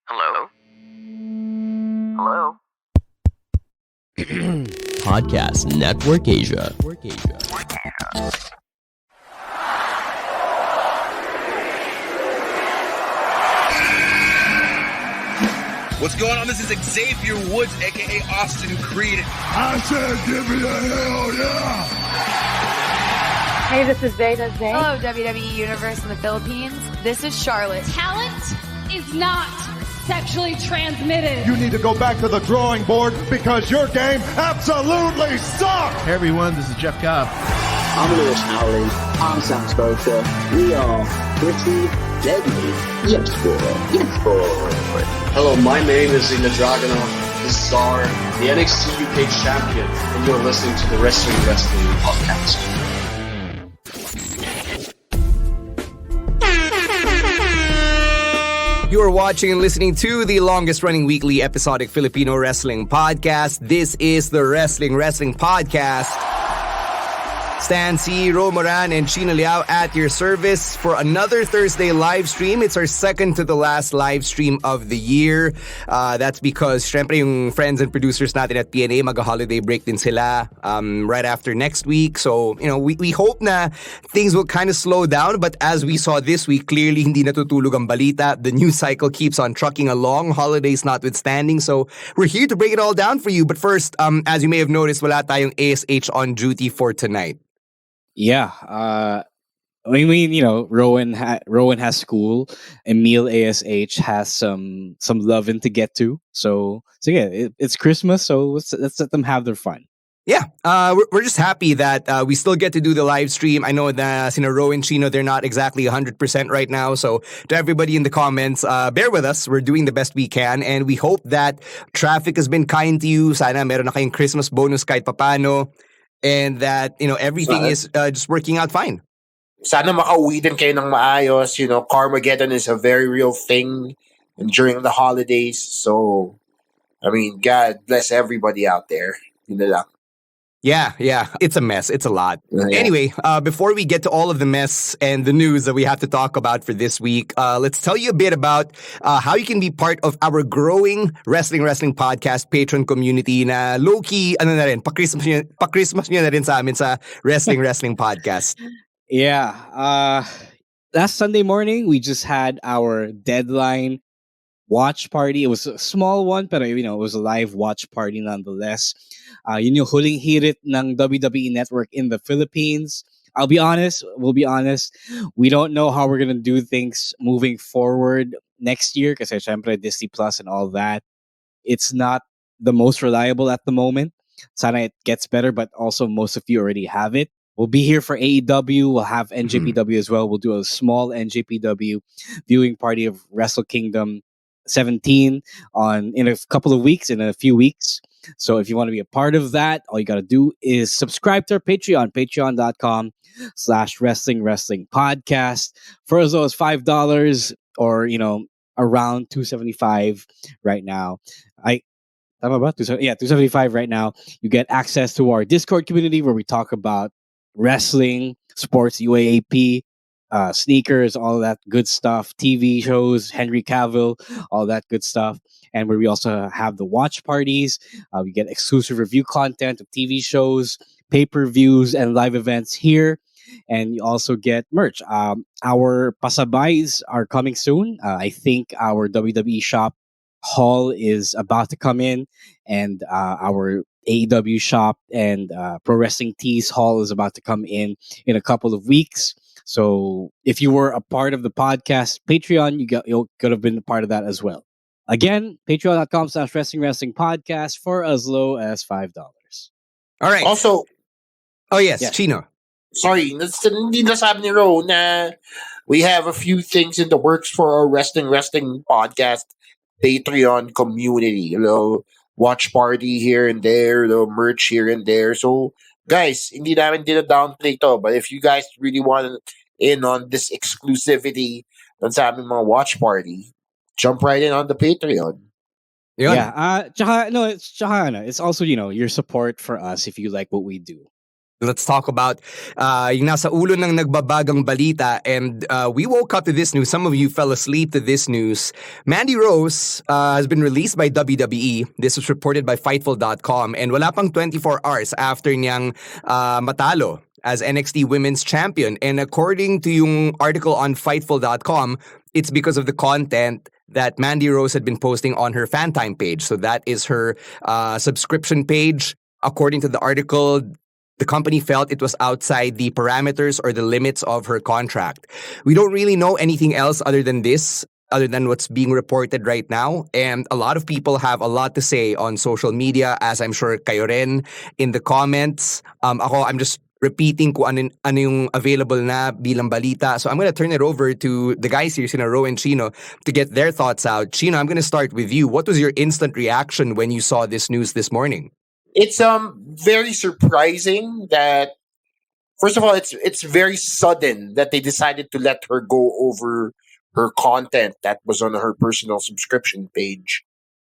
Hello? Hello? Podcast Network Asia. What's going on? This is Xavier Woods, aka Austin Creed. I said, give me a hell yeah! Hey, this is Zeta Zay. Hello, WWE Universe in the Philippines. This is Charlotte. Talent is not sexually transmitted. You need to go back to the drawing board because your game absolutely sucks! Hey everyone, this is Jeff Cobb. I'm Lewis Howley. I'm Sam Scotia. We are pretty deadly. Yes, boy. Yes, boy. Hello, my name is Igna Dragunov. This is our the NXT UK champion, and you're listening to the Wrestling Podcast. You are watching and listening to the longest-running weekly episodic Filipino wrestling podcast. This is the Wrestling Podcast. Stan C, Ro Moran, and Chino at your service for another Thursday live stream. It's our second to the last live stream of the year. That's because, syempre, yung friends and producers natin at PNA, mag-holiday break din sila right after next week. So, we hope na things will kind of slow down. But as we saw this week, clearly hindi natutulog ang balita. The news cycle keeps on trucking along, holidays notwithstanding. So, we're here to break it all down for you. But first, as you may have noticed, wala tayong ASH on duty for tonight. Yeah, Rowan has school. Emil ASH has some loving to get to. So yeah, it's Christmas, so let's let them have their fun. Yeah, we're just happy that we still get to do the live stream. I know that Ro and Chino, they're not exactly 100% right now. So to everybody in the comments, bear with us. We're doing the best we can, and we hope that traffic has been kind to you. Sana meron na kayong Christmas bonus kahit papano. And that, everything is just working out fine. Sana makauwi din kayo ng maayos. Carmageddon is a very real thing during the holidays. So, God bless everybody out there. Yun na lang. Yeah. It's a mess. It's a lot. Yeah. Anyway, before we get to all of the mess and the news that we have to talk about for this week, let's tell you a bit about how you can be part of our growing Wrestling Podcast Patreon community na low-key, pa-Christmas nyo na rin sa amin sa Wrestling Podcast. Yeah. Last Sunday morning, we just had our Deadline watch party. It was a small one, but it was a live watch party nonetheless. Yun yung huling hirit ng WWE Network in the Philippines. We'll be honest, we don't know how we're gonna do things moving forward next year kasi syempre Disney Plus and all that. It's not the most reliable at the moment. Sana it gets better, but also most of you already have it. We'll be here for AEW. We'll have NJPW as well. We'll do a small NJPW viewing party of Wrestle Kingdom 17 in a couple of weeks, in a few weeks. So if you want to be a part of that, all you got to do is subscribe to our Patreon, patreon.com/wrestling podcast. For as low as $5 or, around $275 right now. $275 right now. You get access to our Discord community where we talk about wrestling, sports, UAAP, sneakers, all that good stuff, TV shows, Henry Cavill, all that good stuff. And where we also have the watch parties. We get exclusive review content of TV shows, pay-per-views, and live events here. And you also get merch. Our pasabays are coming soon. I think our WWE shop haul is about to come in. And our AEW shop and Pro Wrestling Tees haul is about to come in a couple of weeks. So if you were a part of the podcast Patreon, you could have been a part of that as well. Again, patreon.com/wrestling podcast for as low as $5. All right. Also, yes, Chino. Sorry, hindi nasabi ni Ro na we have a few things in the works for our Wrestling Podcast Patreon community. Watch party here and there, merch here and there. So, guys, hindi namin downplay to, but if you guys really want in on this exclusivity sa aming mga watch party, jump right in on the Patreon. Yeah. It's also, your support for us if you like what we do. Let's talk about yung nasa ulo ng nagbabagang balita. And we woke up to this news. Some of you fell asleep to this news. Mandy Rose has been released by WWE. This was reported by Fightful.com. And wala pang 24 hours after niyang matalo as NXT Women's Champion. And according to yung article on Fightful.com, it's because of the content that Mandy Rose had been posting on her fan time page. So that is her subscription page. According to the article, the company felt it was outside the parameters or the limits of her contract. We don't really know anything else other than this, other than what's being reported right now. And a lot of people have a lot to say on social media, as I'm sure kayo rin in the comments. I'm just repeating kung ano yung available na bilang balita. So I'm going to turn it over to the guys here, Sina Ro and Chino, to get their thoughts out. Chino, I'm going to start with you. What was your instant reaction when you saw this news this morning? It's very surprising that, first of all, it's very sudden that they decided to let her go over her content that was on her personal subscription page.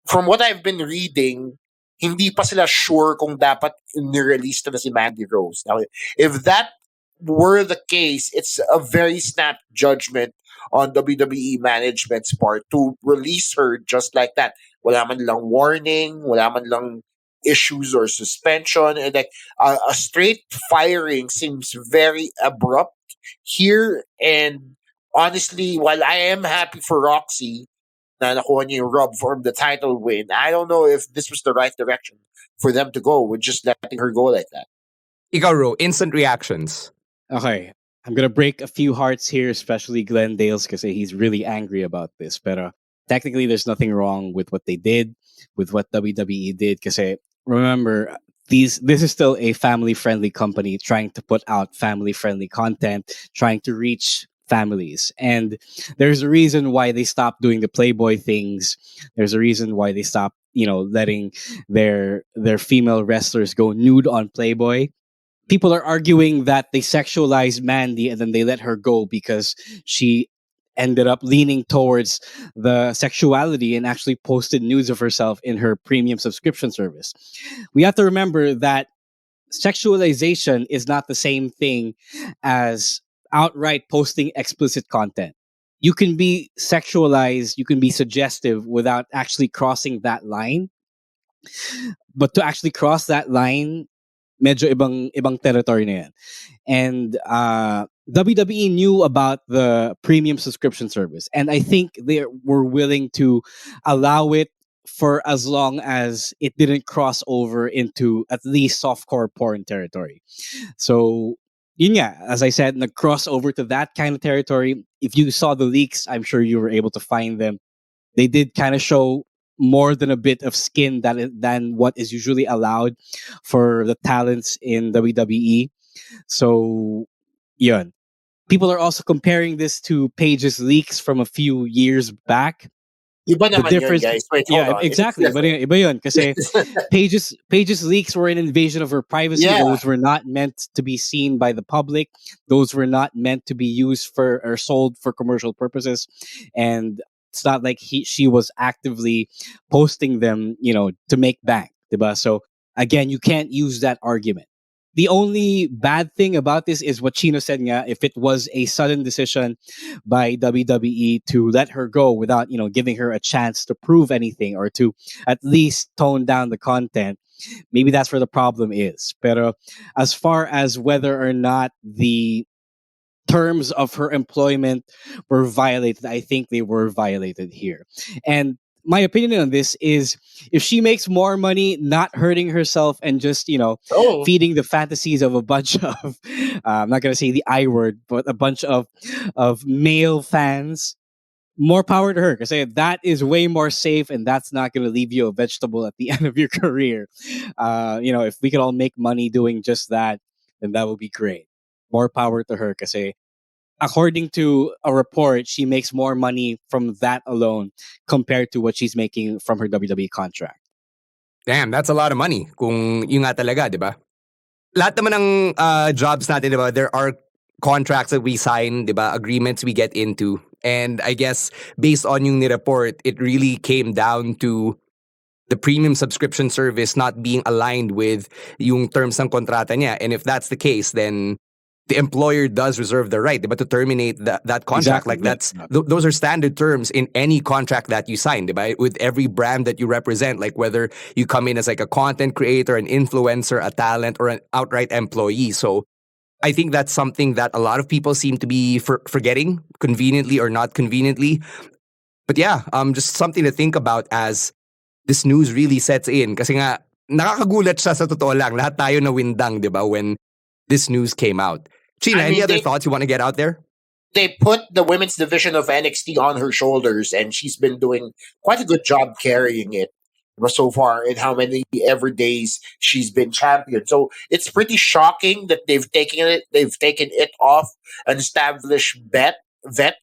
From what I've been reading, hindi pa sila sure kung dapat ni-release na si Mandy Rose. Now, if that were the case, it's a very snap judgment on WWE management's part to release her just like that. Wala man lang warning, wala man lang issues or suspension, and like a straight firing seems very abrupt here. And honestly, while I am happy for Roxy na nakuha niya yung rub from the title win, I don't know if this was the right direction for them to go with just letting her go like that. Ikaw, Ro, instant reactions. Okay, I'm gonna break a few hearts here, especially Glendale's, because he's really angry about this. But technically, there's nothing wrong with what they did, with what WWE did, because remember, this is still a family-friendly company trying to put out family-friendly content, trying to reach families. And there's a reason why they stopped doing the Playboy things. There's a reason why they stopped, letting their female wrestlers go nude on Playboy. People are arguing that they sexualized Mandy and then they let her go because she ended up leaning towards the sexuality and actually posted nudes of herself in her premium subscription service. We have to remember that sexualization is not the same thing as outright posting explicit content. You can be sexualized, you can be suggestive without actually crossing that line. But to actually cross that line, medyo ibang territory na yan. And WWE knew about the premium subscription service, and I think they were willing to allow it for as long as it didn't cross over into at least softcore porn territory. So, yun nga, as I said, cross over to that kind of territory. If you saw the leaks, I'm sure you were able to find them. They did kind of show more than a bit of skin than what is usually allowed for the talents in WWE. So, yun. People are also comparing this to Paige's leaks from a few years back. Iba naman yun, guys. Wait, hold on. Exactly. Iba yun. Kasi Paige's leaks were an invasion of her privacy. Yeah. Those were not meant to be seen by the public. Those were not meant to be used for or sold for commercial purposes. And it's not like she was actively posting them, to make bank. Diba? So again, you can't use that argument. The only bad thing about this is what Chino said nga, if it was a sudden decision by WWE to let her go without, giving her a chance to prove anything or to at least tone down the content, maybe that's where the problem is. But as far as whether or not the terms of her employment were violated, I think they were violated here. And my opinion on this is, if she makes more money not hurting herself and just, feeding the fantasies of a bunch of, I'm not going to say the I word, but a bunch of male fans, more power to her. Because that is way more safe, and that's not going to leave you a vegetable at the end of your career. If we could all make money doing just that, then that would be great. More power to her. Because according to a report, she makes more money from that alone compared to what she's making from her WWE contract. Damn, that's a lot of money. Kung yun nga talaga, di ba? Lahat naman ng jobs natin, di ba? There are contracts that we sign, di ba? Agreements we get into. And I guess based on yung ni-report, it really came down to the premium subscription service not being aligned with yung terms ng kontrata niya. And if that's the case, then the employer does reserve the right, diba, to terminate that contract. Exactly. Like those are standard terms in any contract that you sign, diba? With every brand that you represent, like whether you come in as like a content creator, an influencer, a talent, or an outright employee. So I think that's something that a lot of people seem to be forgetting, conveniently or not conveniently. But yeah, just something to think about as this news really sets in. Kasi nga, nakakagulat siya sa totoo lang. Lahat tayo nawindang, diba, when this news came out. Chino, any other thoughts you want to get out there? They put the women's division of NXT on her shoulders, and she's been doing quite a good job carrying it so far in how many ever days she's been champion. So it's pretty shocking that they've taken it off an established vet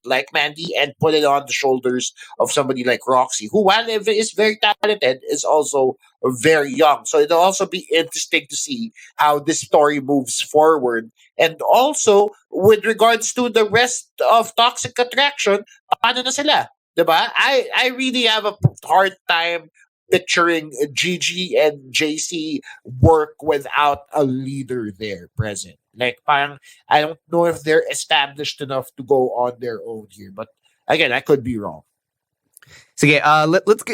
like Mandy and put it on the shoulders of somebody like Roxy, who, while is very talented, is also very young. So it'll also be interesting to see how this story moves forward. And also, with regards to the rest of Toxic Attraction, paano na sila? Diba? I really have a hard time picturing Gigi and JC work without a leader there present. Like, parang, I don't know if they're established enough to go on their own here. But again, I could be wrong. Sige,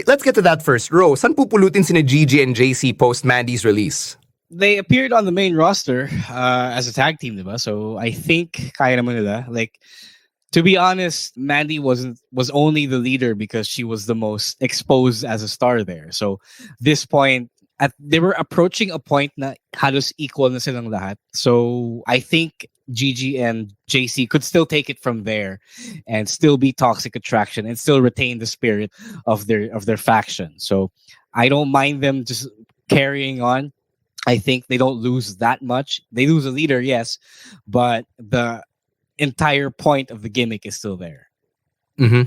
let's get to that first. Ro, saan pupulutin sina Gigi and JC post Mandy's release? They appeared on the main roster as a tag team, diba? So I think kaya naman nila. Like, to be honest, Mandy was only the leader because she was the most exposed as a star there. So this point, they were approaching a point na halos equal na silang lahat. So I think Gigi and JC could still take it from there and still be Toxic Attraction and still retain the spirit of their faction. So I don't mind them just carrying on. I think they don't lose that much. They lose a leader, yes, but the entire point of the gimmick is still there. Mm-hmm.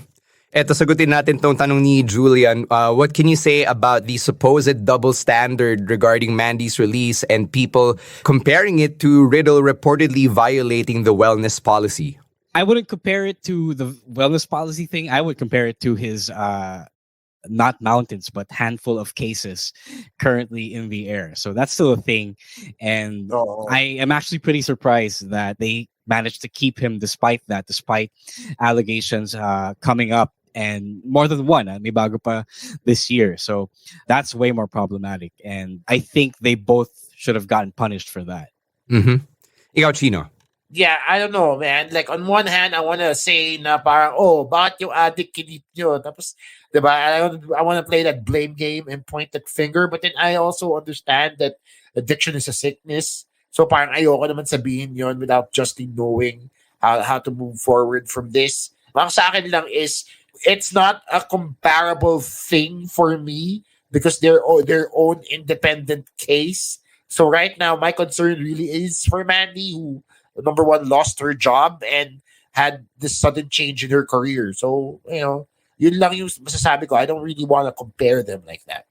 Eto, sagutin natin tong tanong ni Julian. What can you say about the supposed double standard regarding Mandy's release and people comparing it to Riddle reportedly violating the wellness policy? I wouldn't compare it to the wellness policy thing. I would compare it to his not mountains, but handful of cases currently in the air. So that's still a thing. And I am actually pretty surprised that they managed to keep him despite allegations coming up. And more than one, may bago pa this year. So that's way more problematic. And I think they both should have gotten punished for that. Mm-hmm. Ikaw, Chino. Yeah, I don't know, man. Like, on one hand, I want to say na parang, bakit yung addict kinip nyo? Tapos, diba, I want to play that blame game and point that finger. But then I also understand that addiction is a sickness. So parang ayoko naman sabihin yon without justly knowing how to move forward from this. Ang sa akin lang is, it's not a comparable thing for me because they're their own independent case. So right now, my concern really is for Mandy, who, number one, lost her job and had this sudden change in her career. So, yun lang yung masasabi ko. I don't really want to compare them like that.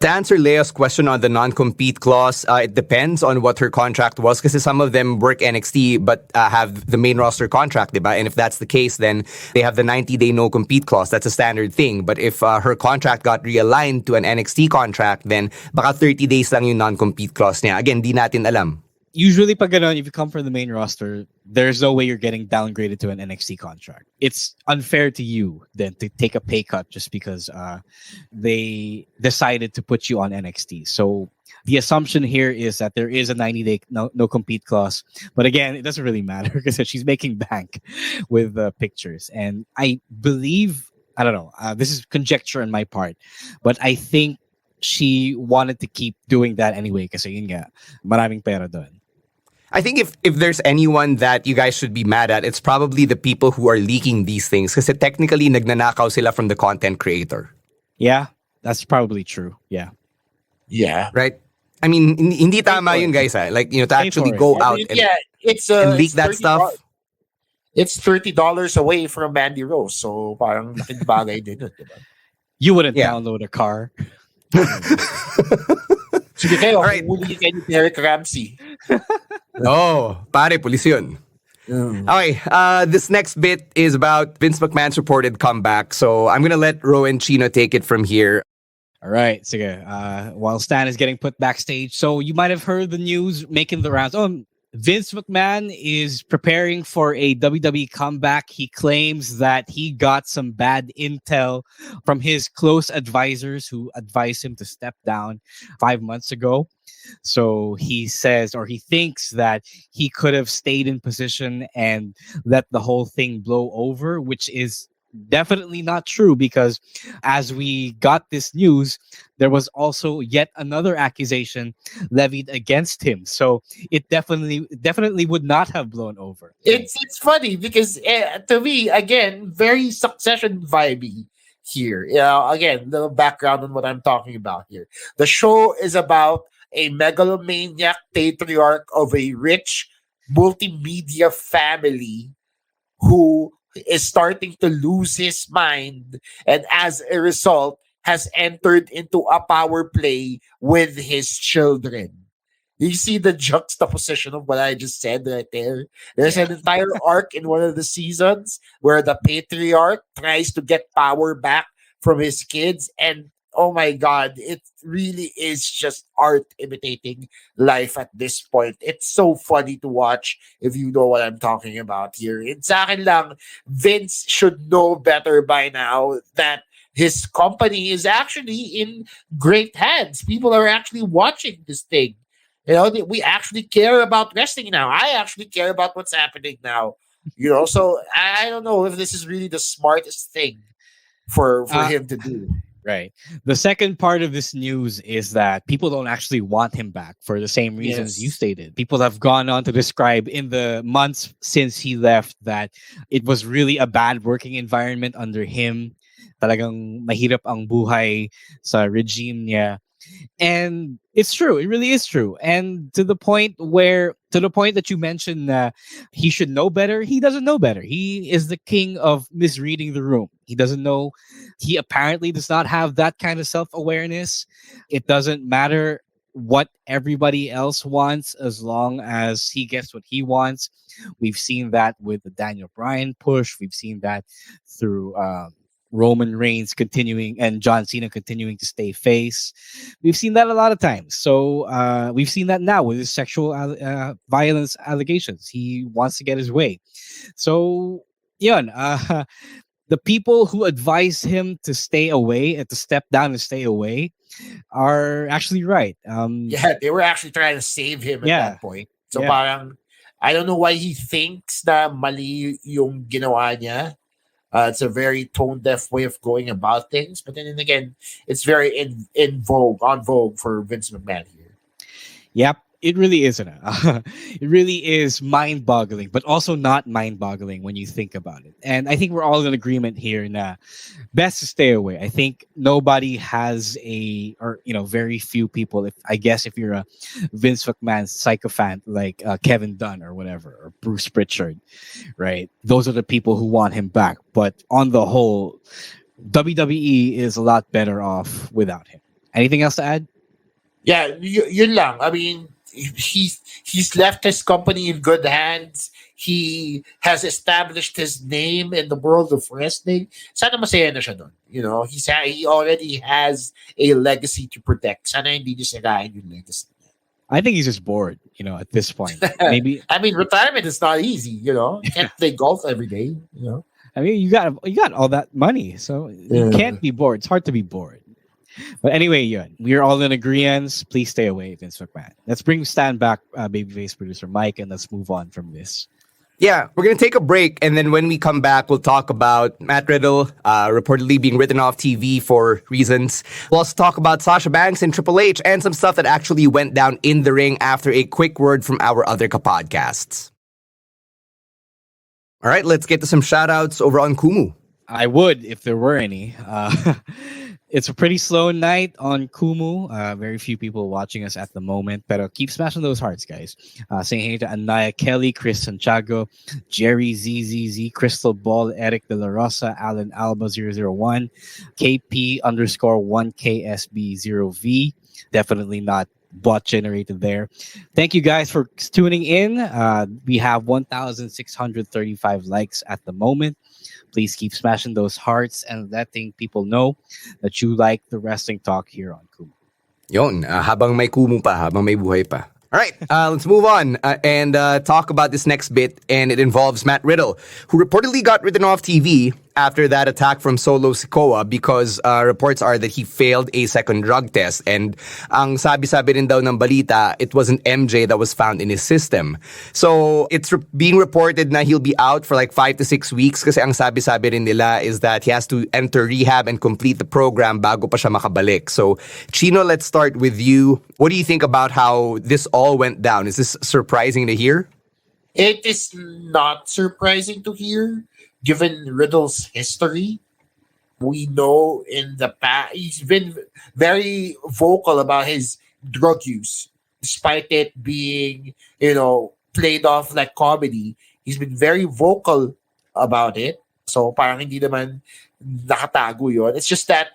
To answer Leo's question on the non-compete clause, it depends on what her contract was because some of them work NXT but have the main roster contract, diba? And if that's the case, then they have the 90-day no-compete clause. That's a standard thing. But if her contract got realigned to an NXT contract, then baka 30 days lang yung non-compete clause niya. Again, di natin alam. Usually, pag ganun, if you come from the main roster, there's no way you're getting downgraded to an NXT contract. It's unfair to you then to take a pay cut just because they decided to put you on NXT. So the assumption here is that there is a 90-day no compete clause. But again, it doesn't really matter because she's making bank with the pictures. And I believe, I don't know, this is conjecture on my part, but I think she wanted to keep doing that anyway kasi yun nga, maraming pera doon. I think if there's anyone that you guys should be mad at, it's probably the people who are leaking these things kasi technically nagnanakaw sila from the content creator. Yeah, that's probably true. Yeah. Yeah. Right? I mean, hindi tama yun, guys. Like, to actually go out and leak that stuff. It's $30 away from Mandy Rose. So, parang laking bagay din yun, diba? You wouldn't download a car. Sige kayo, right. Huli kayo ni Derek Ramsey. Pare, pulis yun. Okay, this next bit is about Vince McMahon's reported comeback. So I'm going to let Ro and Chino take it from here. All right, sige. While Stan is getting put backstage, so you might have heard the news making the rounds. Oh, Vince McMahon is preparing for a WWE comeback. He claims that he got some bad intel from his close advisors who advised him to step down 5 months ago. So he says, or he thinks that he could have stayed in position and let the whole thing blow over, which is definitely not true, because as we got this news, there was also yet another accusation levied against him. So it definitely would not have blown over. It's funny because to me, again, very Succession vibey here. Again, the background on what I'm talking about here. The show is about a megalomaniac patriarch of a rich multimedia family who is starting to lose his mind, and as a result has entered into a power play with his children. You see the juxtaposition of what I just said right there. There's an entire arc in one of the seasons where the patriarch tries to get power back from his kids, and oh my God, it really is just art imitating life at this point. It's so funny to watch if you know what I'm talking about here. Sa akin lang, Vince should know better by now that his company is actually in great hands. People are actually watching this thing. We actually care about wrestling now. I actually care about what's happening now. So I don't know if this is really the smartest thing for him to do. Right. The second part of this news is that people don't actually want him back for the same reasons you stated. People have gone on to describe in the months since he left that it was really a bad working environment under him. Talagang mahirap ang buhay sa regime niya. And it's true. It really is true. And to the point that you mentioned he should know better, he doesn't know better. He is the king of misreading the room. He doesn't know. He apparently does not have that kind of self-awareness. It doesn't matter what everybody else wants as long as he gets what he wants. We've seen that with the Daniel Bryan push. We've seen that through Roman Reigns continuing and John Cena continuing to stay face. We've seen that a lot of times. So we've seen that now with his sexual violence allegations. He wants to get his way. So, yun, the people who advise him to stay away and to step down and stay away are actually right. They were actually trying to save him at that point. So parang, I don't know why he thinks na mali yung ginawa niya. It's a very tone-deaf way of going about things. But then again, it's very on vogue for Vince McMahon here. Yep. It really isn't. It really is mind-boggling, but also not mind-boggling when you think about it. And I think we're all in agreement here na best to stay away. I think nobody has very few people. If you're a Vince McMahon sycophant like Kevin Dunn or whatever, or Bruce Pritchard, right? Those are the people who want him back. But on the whole, WWE is a lot better off without him. Anything else to add? Yeah, yun lang. I mean, he's left his company in good hands. He has established his name in the world of wrestling. Sana masaya na siya dun. He already has a legacy to protect. Sana hindi niya sirain yung legacy. I think he's just bored, at this point. Maybe. I mean, retirement is not easy, You can't play golf every day, I mean, you got all that money, so you can't be bored. It's hard to be bored. But anyway, we're all in agreement. Please stay away, Vince McMahon. Let's bring Stan back, babyface producer Mike, and let's move on from this. Yeah, we're going to take a break. And then when we come back, we'll talk about Matt Riddle reportedly being written off TV for reasons. We'll also talk about Sasha Banks and Triple H and some stuff that actually went down in the ring after a quick word from our other podcasts. All right, let's get to some shout-outs over on Kumu. I would if there were any. It's a pretty slow night on Kumu. Very few people watching us at the moment. But keep smashing those hearts, guys. Saying hey to Anaya Kelly, Chris Santiago, Jerry ZZZ, Crystal Ball, Eric De La Rosa, Alan Alba 001, KP_1KSB0V. Definitely not bot generated there. Thank you guys for tuning in. We have 1,635 likes at the moment. please keep smashing those hearts and letting people know that you like the wrestling talk here on Kumu. Yon, habang may kumu pa, habang may buhay pa. All right, let's move on and talk about this next bit, and it involves Matt Riddle, who reportedly got written off TV after that attack from Solo Sikoa because reports are that he failed a second drug test. And ang sabi-sabi rin daw ng balita, it was an MJ that was found in his system. So it's being reported na he'll be out for like 5 to 6 weeks kasi ang sabi-sabi rin nila is that he has to enter rehab and complete the program bago pa siya makabalik. So Chino, let's start with you. What do you think about how this all went down? Is this surprising to hear? It is not surprising to hear, given Riddle's history. We know in the past, he's been very vocal about his drug use, despite it being, played off like comedy. He's been very vocal about it. So parang hindi naman nakatago yun. It's just that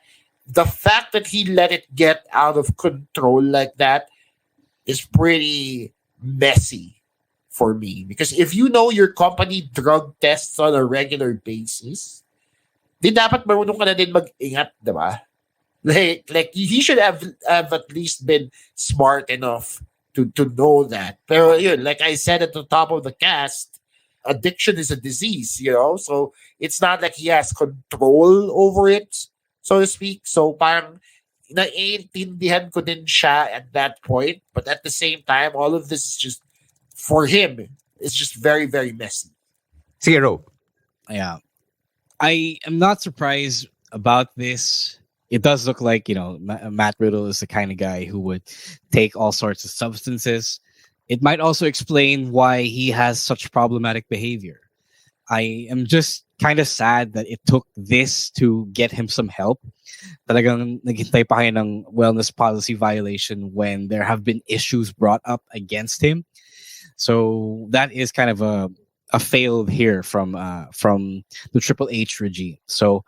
the fact that he let it get out of control like that is pretty messy for me. Because if you know your company drug tests on a regular basis, di dapat marunong ka na din mag-ingat, diba? Like he should have at least been smart enough to know that. Pero yun, like I said at the top of the cast, addiction is a disease, So it's not like he has control over it, so to speak. So parang naiintindihan ko din siya at that point. But at the same time, all of this is just, for him, it's just very, very messy. Zero. Yeah. I am not surprised about this. It does look like, Matt Riddle is the kind of guy who would take all sorts of substances. It might also explain why he has such problematic behavior. I am just kind of sad that it took this to get him some help. Talagang naghintay pa kayo ng wellness policy violation when there have been issues brought up against him. So that is kind of a fail here from the Triple H regime. So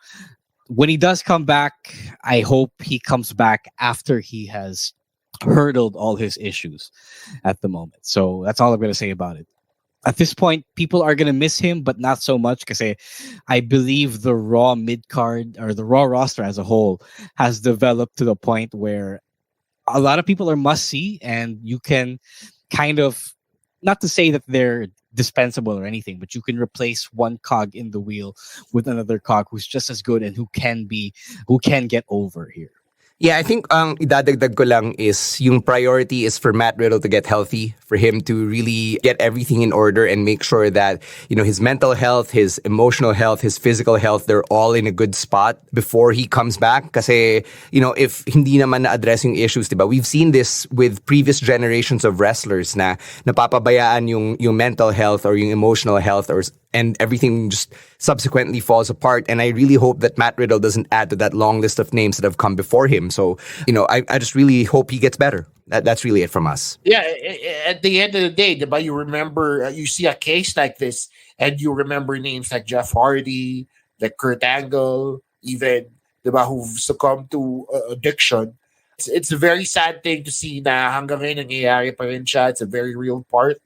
when he does come back, I hope he comes back after he has hurdled all his issues at the moment. So that's all I'm going to say about it. At this point, people are going to miss him, but not so much because I believe the Raw mid-card or the Raw roster as a whole has developed to the point where a lot of people are must-see, and you can kind of, not to say that they're dispensable or anything, but you can replace one cog in the wheel with another cog who's just as good and who can get over here. Yeah, I think idadagdag ko lang is yung priority is for Matt Riddle to get healthy, for him to really get everything in order and make sure that, his mental health, his emotional health, his physical health, they're all in a good spot before he comes back. Kasi, if hindi naman na-address yung issues, diba? We've seen this with previous generations of wrestlers na napapabayaan yung mental health or yung emotional health and everything just subsequently falls apart. And I really hope that Matt Riddle doesn't add to that long list of names that have come before him. So, I just really hope he gets better. That's really it from us. Yeah, at the end of the day, diba, you remember, you see a case like this, and you remember names like Jeff Hardy, like Kurt Angle, even, diba, who've succumbed to addiction. It's a very sad thing to see na hanggang ngayon nangyayari pa rin siya. It's a very real part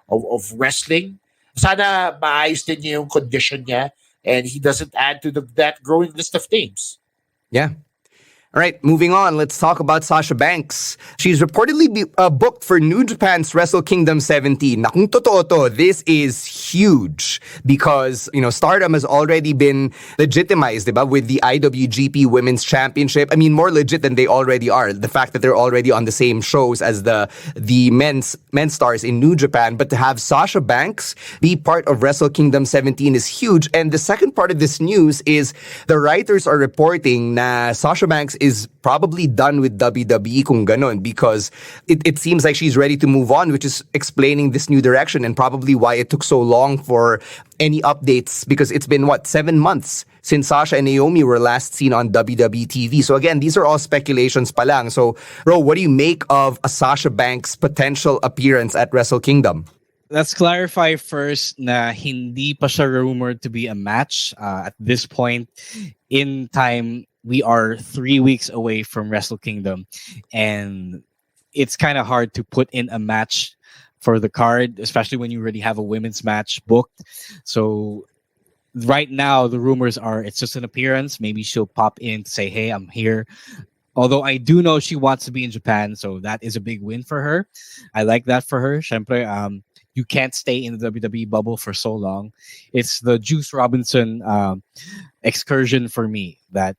of wrestling. Sana maayos din niya yung condition niya and he doesn't add to that growing list of names. Yeah. All right, moving on. Let's talk about Sasha Banks. She's reportedly booked for New Japan's Wrestle Kingdom 17. Na kung totoo to, this is huge because, Stardom has already been legitimized, diba, with the IWGP Women's Championship. I mean, more legit than they already are. The fact that they're already on the same shows as the men's stars in New Japan. But to have Sasha Banks be part of Wrestle Kingdom 17 is huge. And the second part of this news is the writers are reporting na Sasha Banks is probably done with WWE kung ganon because it seems like she's ready to move on, which is explaining this new direction and probably why it took so long for any updates because it's been, 7 months since Sasha and Naomi were last seen on WWE TV. So again, these are all speculations pa lang. So, Ro, what do you make of a Sasha Banks potential appearance at Wrestle Kingdom? Let's clarify first na hindi pa siya rumored to be a match. At this point in time, we are 3 weeks away from Wrestle Kingdom, and it's kind of hard to put in a match for the card, especially when you already have a women's match booked. So right now the rumors are it's just an appearance. Maybe she'll pop in to say, "Hey, I'm here." Although I do know she wants to be in Japan, so that is a big win for her. I like that for her. Syempre, you can't stay in the WWE bubble for so long. It's the Juice Robinson excursion for me that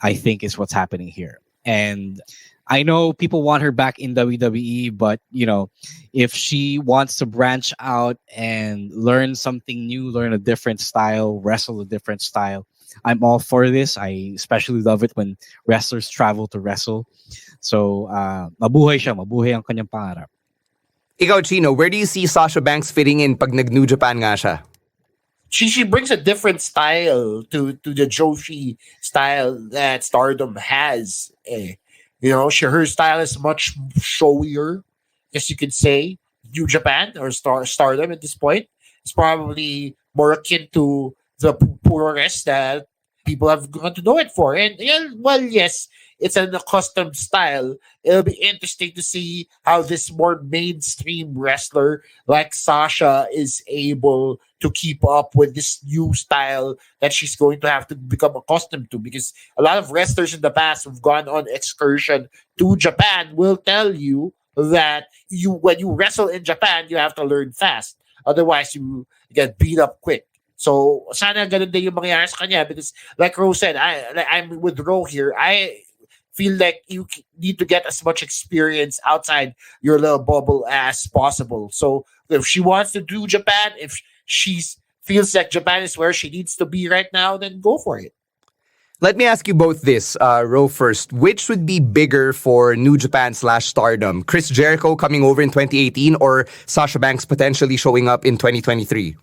I think is what's happening here. And I know people want her back in WWE, but if she wants to branch out and learn something new, learn a different style, wrestle a different style, I'm all for this. I especially love it when wrestlers travel to wrestle. So, mabuhay siya, mabuhay ang kanyang pangarap. Ikaw, Chino, where do you see Sasha Banks fitting in pag nag-New Japan nga siya? She brings a different style to the Joshi style that Stardom has. Her style is much showier, as you could say. New Japan or Stardom at this point is probably more akin to the purest that people have gone to know it for. And yes, it's an accustomed style. It'll be interesting to see how this more mainstream wrestler like Sasha is able to keep up with this new style that she's going to have to become accustomed to. Because a lot of wrestlers in the past who've gone on excursion to Japan will tell you that when you wrestle in Japan, you have to learn fast. Otherwise, you get beat up quick. So, sana ganun din yung mangyayari sa kanya because like Ro said, I'm with Ro here. I feel like you need to get as much experience outside your little bubble as possible. So, if she wants to do Japan, if she feels like Japan is where she needs to be right now, then go for it. Let me ask you both this, Ro first. Which would be bigger for New Japan / Stardom? Chris Jericho coming over in 2018 or Sasha Banks potentially showing up in 2023?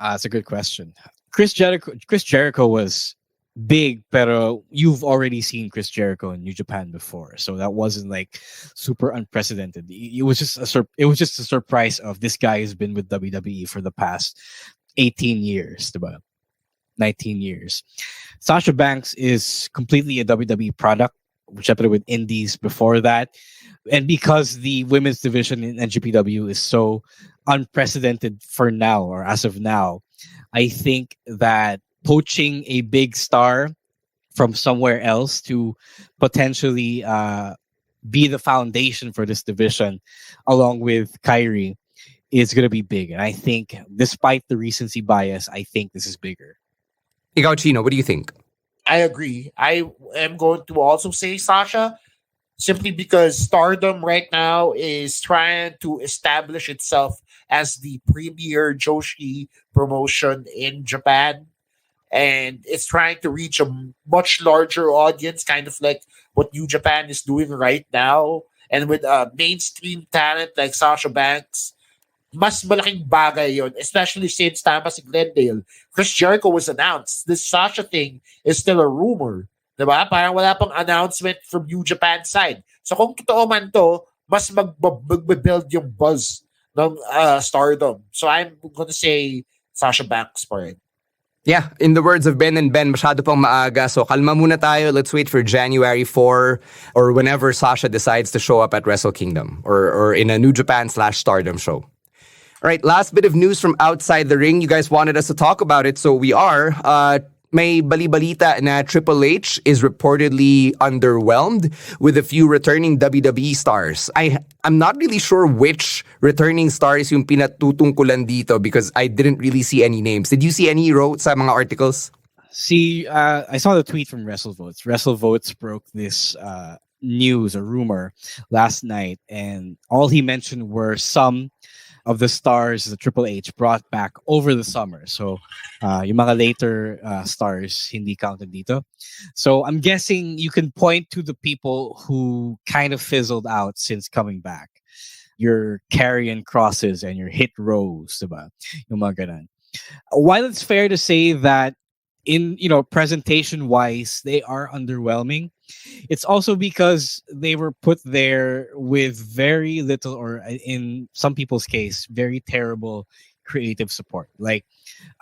That's a good question. Chris Jericho was big, pero you've already seen Chris Jericho in New Japan before, so that wasn't like super unprecedented. It was just a surprise of this guy has been with WWE for the past 18 years, diba? 19 years. Sasha Banks is completely a WWE product, which happened with Indies before that. And because the women's division in NJPW is so unprecedented for now, or as of now, I think that poaching a big star from somewhere else to potentially be the foundation for this division, along with Kyrie, is going to be big. And I think, despite the recency bias, I think this is bigger. Ikaw, Chino, what do you think? I agree. I am going to also say Sasha, simply because Stardom right now is trying to establish itself as the premier Joshi promotion in Japan. And it's trying to reach a much larger audience, kind of like what New Japan is doing right now. And with mainstream talent like Sasha Banks, mas malaking bagay yon, especially since tama si Glendale. Chris Jericho was announced. This Sasha thing is still a rumor. Diba? Parang wala pang announcement from New Japan side. So kung totoo man to, mas mag-build yung buzz ng Stardom. So I'm gonna say Sasha Banks pa rin. Yeah, in the words of Ben and Ben, masyado pang maaga. So kalma muna tayo. Let's wait for January 4 or whenever Sasha decides to show up at Wrestle Kingdom or in a New Japan / Stardom show. All right, last bit of news from outside the ring. You guys wanted us to talk about it, so we are. May bali-balita na Triple H is reportedly underwhelmed with a few returning WWE stars. I'm not really sure which returning stars yung pinatutungkulan dito because I didn't really see any names. Did you see any, Ro, sa mga articles? See, I saw the tweet from WrestleVotes. WrestleVotes broke this news, a rumor, last night, and all he mentioned were some of the stars that Triple H brought back over the summer. So, yung mga later stars hindi counted dito. So, I'm guessing you can point to the people who kind of fizzled out since coming back. Your Karrion Crosses and your Hit Rows, diba? Yung mga ganun. While it's fair to say that in, presentation-wise, they are underwhelming, it's also because they were put there with very little, or in some people's case, very terrible creative support. Like,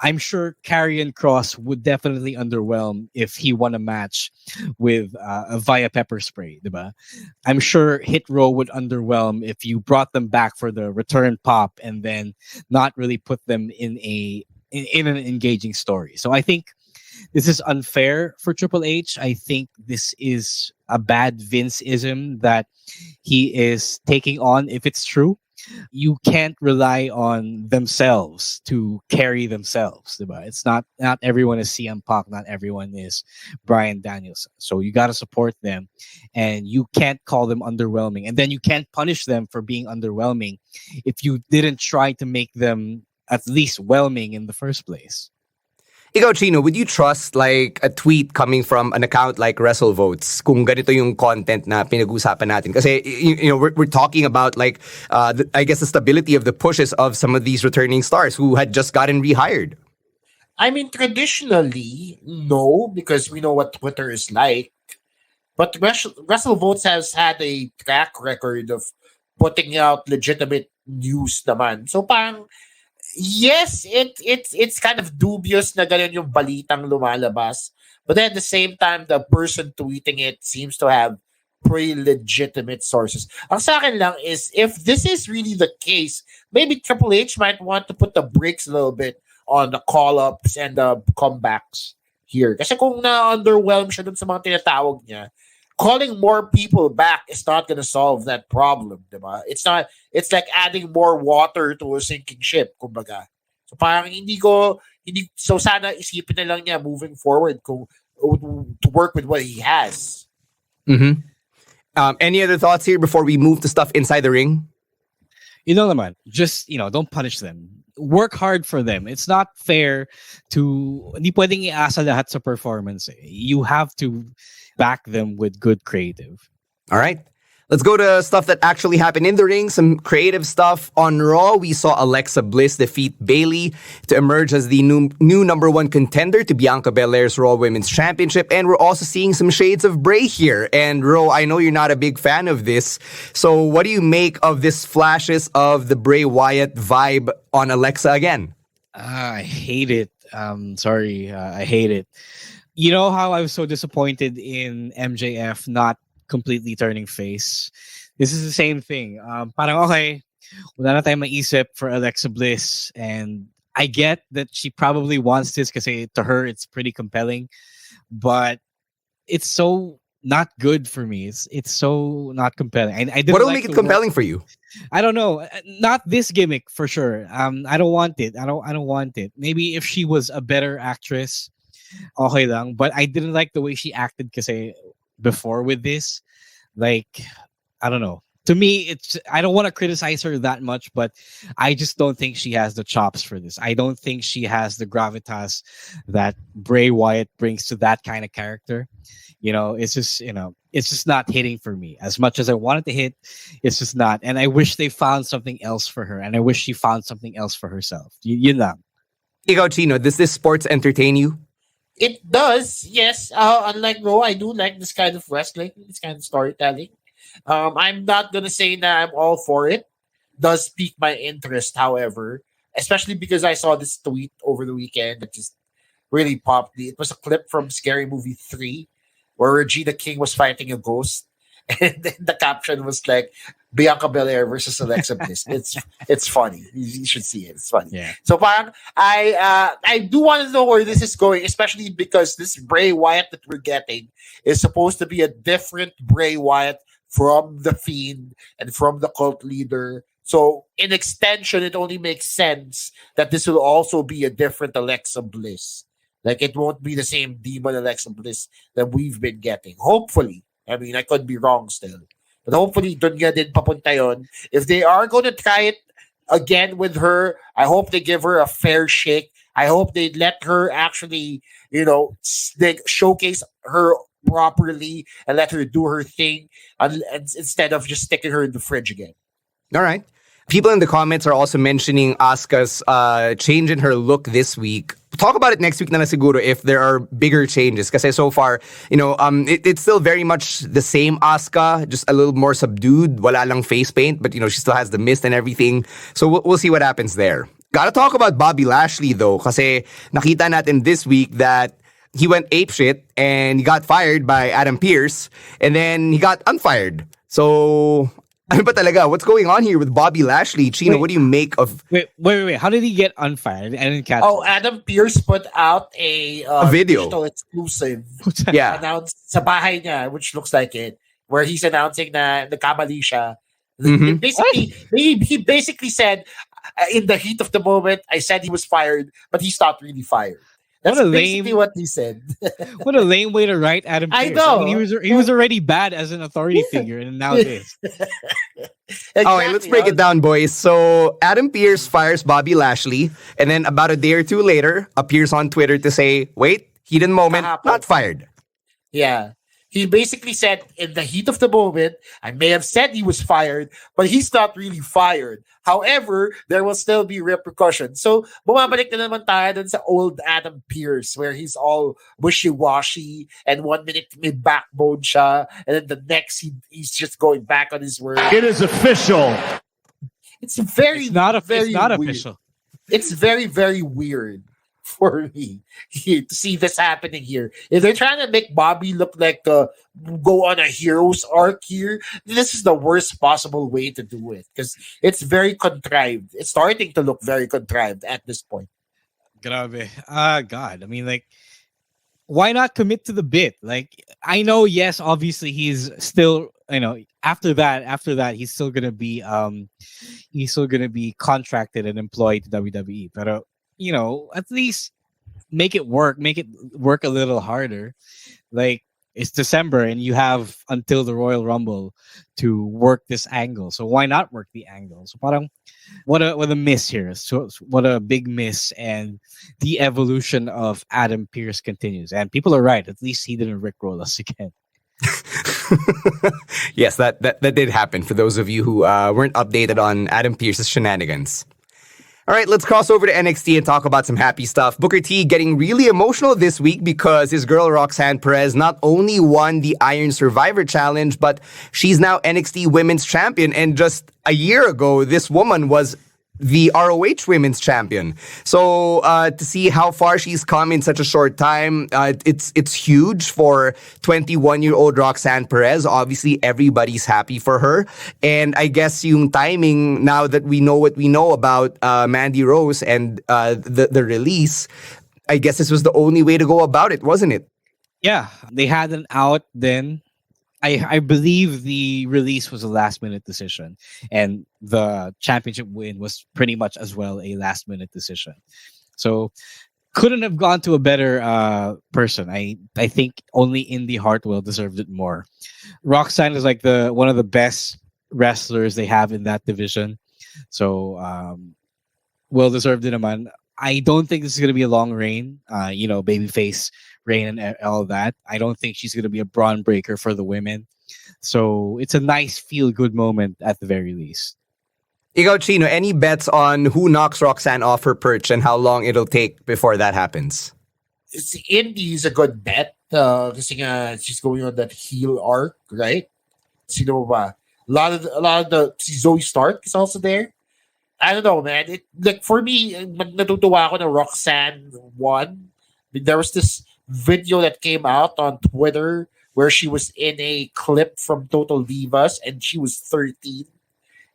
I'm sure Karrion Kross would definitely underwhelm if he won a match with via pepper spray, diba? I'm sure Hit Row would underwhelm if you brought them back for the return pop and then not really put them in a in an engaging story. So I think this is unfair for Triple H. I think this is a bad Vince-ism that he is taking on, if it's true. You can't rely on themselves to carry themselves. Diba? It's not everyone is CM Punk, not everyone is Bryan Danielson. So you got to support them, and you can't call them underwhelming. And then you can't punish them for being underwhelming if you didn't try to make them at least whelming in the first place. Ikaw, Chino, would you trust like a tweet coming from an account like WrestleVotes kung ganito yung content na pinag-usapan natin? Kasi, we're talking about like, I guess the stability of the pushes of some of these returning stars who had just gotten rehired. I mean, traditionally, no, because we know what Twitter is like. But WrestleVotes has had a track record of putting out legitimate news naman. So parang, yes, it's kind of dubious na ganun yung balitang lumalabas. But then at the same time, the person tweeting it seems to have pretty legitimate sources. Ang sa akin lang is, if this is really the case, maybe Triple H might want to put the brakes a little bit on the call-ups and the comebacks here. Kasi kung na-underwhelm siya dun sa mga tinatawag niya, calling more people back is not going to solve that problem, diba? It's like adding more water to a sinking ship, kumbaga. So parang so sana isipin na lang niya moving forward to work with what he has. Mm-hmm. Any other thoughts here before we move to stuff inside the ring? Naman, just, don't punish them. Work hard for them. It's not fair to, hindi pwedeng iasa lahat sa performance. You have to back them with good creative. All right. Let's go to stuff that actually happened in the ring. Some creative stuff. On Raw, we saw Alexa Bliss defeat Bayley to emerge as the new number one contender to Bianca Belair's Raw Women's Championship. And we're also seeing some shades of Bray here. And Ro, I know you're not a big fan of this. So what do you make of this flashes of the Bray Wyatt vibe on Alexa again? I hate it. Sorry, I hate it. You know how I was so disappointed in MJF not completely turning face? This is the same thing. Parang okay, wala na tayong maisip for Alexa Bliss, and I get that she probably wants this because to her it's pretty compelling, but it's so not good for me. It's so not compelling. I didn't What'll like make it compelling for you? I don't know. Not this gimmick for sure. I don't want it. I don't want it. Maybe if she was a better actress, okay lang. But I didn't like the way she acted kasi before with this. Like, I don't know. To me, I don't want to criticize her that much, but I just don't think she has the chops for this. I don't think she has the gravitas that Bray Wyatt brings to that kind of character. It's just not hitting for me. As much as I wanted to hit, it's just not. And I wish they found something else for her. And I wish she found something else for herself. Yun lang. Ikaw, Chino, does this sports entertain you? It does, yes. Unlike Ro, I do like this kind of wrestling, this kind of storytelling. I'm not going to say that I'm all for it. Does pique my interest, however, especially because I saw this tweet over the weekend that just really popped me. It was a clip from Scary Movie 3 where Regina King was fighting a ghost. And then the caption was like, Bianca Belair versus Alexa Bliss. It's funny. You should see it. It's funny. Yeah. So parang, I do want to know where this is going, especially because this Bray Wyatt that we're getting is supposed to be a different Bray Wyatt from The Fiend and from the cult leader. So in extension, it only makes sense that this will also be a different Alexa Bliss. Like, it won't be the same demon Alexa Bliss that we've been getting. Hopefully. I mean, I could be wrong still. But hopefully, dun nga din papunta yun. If they are going to try it again with her, I hope they give her a fair shake. I hope they let her actually, they showcase her properly and let her do her thing instead of just sticking her in the fridge again. All right. People in the comments are also mentioning Asuka's change in her look this week. Talk about it next week na siguro if there are bigger changes. Kasi so far, it's still very much the same Asuka, just a little more subdued. Wala lang face paint, but she still has the mist and everything. So we'll see what happens there. Gotta talk about Bobby Lashley though, kasi nakita natin this week that he went apeshit and he got fired by Adam Pearce and then he got unfired. So Ano ba talaga? What's going on here with Bobby Lashley? Chino, what do you make of... Wait. How did he get unfired? I didn't catch Oh, Adam Pearce put out a video. digital exclusive. Yeah. Announced sa bahay niya, which looks like it, where he's announcing na nagkamali siya. Basically, he basically said, in the heat of the moment, I said he was fired, but he's not really fired. That's basically what he said. What a lame way to write Adam Pearce. I know. I mean, he was already bad as an authority figure, and now this. Exactly. All right, let's break it down, boys. So Adam Pearce fires Bobby Lashley, and then about a day or two later, appears on Twitter to say, wait, heat in the moment, not fired. Yeah. He basically said, in the heat of the moment, I may have said he was fired, but he's not really fired. However, there will still be repercussions. So, bumabalik na naman tayo dun sa old Adam Pearce, where he's all wishy-washy, and 1 minute may backbone siya, and then the next he's just going back on his word. It is official. It's not weird. official. It's very, very weird for me here to see this happening here. If they're trying to make Bobby look like go on a hero's arc here, this is the worst possible way to do it because it's very contrived. It's starting to look very contrived at this point. Grabe. God. I mean, like, why not commit to the bit? Like, I know, yes, obviously he's still, after that, he's still gonna be contracted and employed to WWE. But at least make it work a little harder. Like, it's December and you have until the Royal Rumble to work this angle. So why not work the angle? So parang, what a miss here. So what a big miss. And the evolution of Adam Pearce continues. And people are right. At least he didn't rickroll us again. Yes, that did happen for those of you who weren't updated on Adam Pearce's shenanigans. All right, let's cross over to NXT and talk about some happy stuff. Booker T getting really emotional this week because his girl Roxanne Perez not only won the Iron Survivor Challenge, but she's now NXT Women's Champion. And just a year ago, this woman was the ROH Women's Champion. So to see how far she's come in such a short time, it's huge for 21-year-old Roxanne Perez. Obviously, everybody's happy for her. And I guess yung timing, now that we know what we know about Mandy Rose and the release, I guess this was the only way to go about it, wasn't it? Yeah, they had an out then. I believe the release was a last-minute decision, and the championship win was pretty much as well a last-minute decision. So, couldn't have gone to a better person. I think only Indy Hartwell deserved it more. Roxanne is like one of the best wrestlers they have in that division. So, well deserved it, naman. I don't think this is going to be a long reign. Babyface reign and all that. I don't think she's going to be a brawn breaker for the women. So it's a nice feel-good moment at the very least. Ikaw, Chino, any bets on who knocks Roxanne off her perch and how long it'll take before that happens? Indy is a good bet. Kasi nga, she's going on that heel arc, right? Sino ba? A lot of the Zoe Stark is also there. I don't know, man. For me, natutuwa ako na Roxanne won. There was this video that came out on Twitter where she was in a clip from Total Divas and she was 13.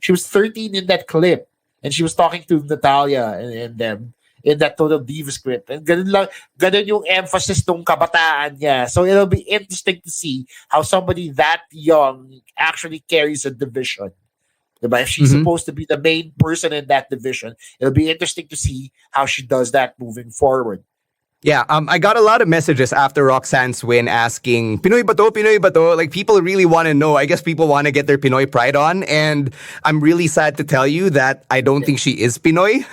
She was 13 in that clip and she was talking to Natalia and them in that Total Divas clip. And ganun yung emphasis ng kabataan niya. So it'll be interesting to see how somebody that young actually carries a division. If she's supposed to be the main person in that division, it'll be interesting to see how she does that moving forward. Yeah, I got a lot of messages after Roxanne's win asking, Pinoy ba to? Pinoy ba to? Like, people really want to know. I guess people want to get their Pinoy pride on. And I'm really sad to tell you that I don't think she is Pinoy.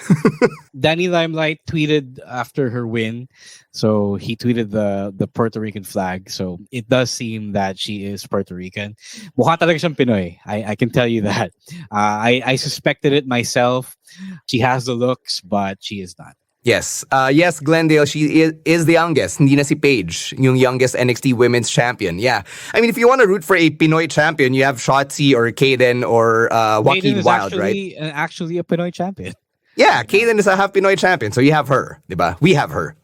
Danny Limelight tweeted after her win. So he tweeted the Puerto Rican flag. So it does seem that she is Puerto Rican. Mukha talaga siyang Pinoy. I can tell you that. I suspected it myself. She has the looks, but she is not. Yes. Yes, Glendale, she is the youngest. Hindi na si Paige, yung youngest NXT Women's Champion. Yeah. I mean, if you want to root for a Pinoy champion, you have Shotzi or Kaden or Joaquin Wild, right? Actually a Pinoy champion. Yeah, Kaden is a half Pinoy champion, so you have her, diba? We have her.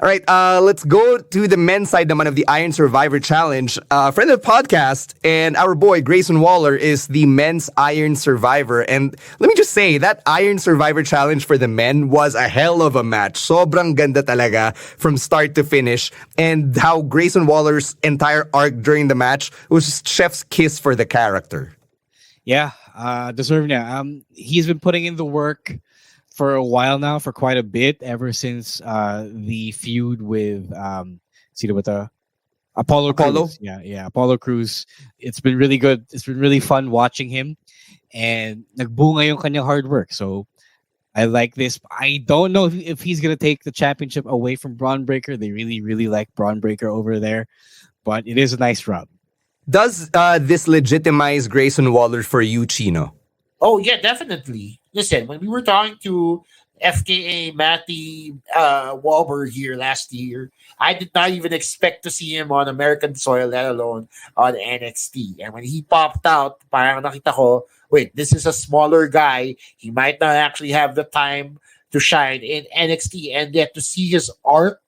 All right, let's go to the men's side naman of the Iron Survivor Challenge. Friend of the podcast and our boy Grayson Waller is the men's Iron Survivor. And let me just say, that Iron Survivor Challenge for the men was a hell of a match. Sobrang ganda talaga from start to finish. And how Grayson Waller's entire arc during the match was just chef's kiss for the character. Yeah, deserve niya. He's been putting in the work for a while now, for quite a bit, ever since the feud with sino ba to? Apollo Crews. Yeah, Apollo Crews. It's been really good. It's been really fun watching him, and nagbunga yung kanyang hard work. So I like this. I don't know if he's gonna take the championship away from Braun Breaker. They really, really like Braun Breaker over there, but it is a nice rub. Does this legitimize Grayson Waller for you, Chino? Oh, yeah, definitely. Listen, when we were talking to FKA Matty Wahlberg here last year, I did not even expect to see him on American soil, let alone on NXT. And when he popped out, parang nakita ko, wait, this is a smaller guy. He might not actually have the time to shine in NXT. And yet to see his arc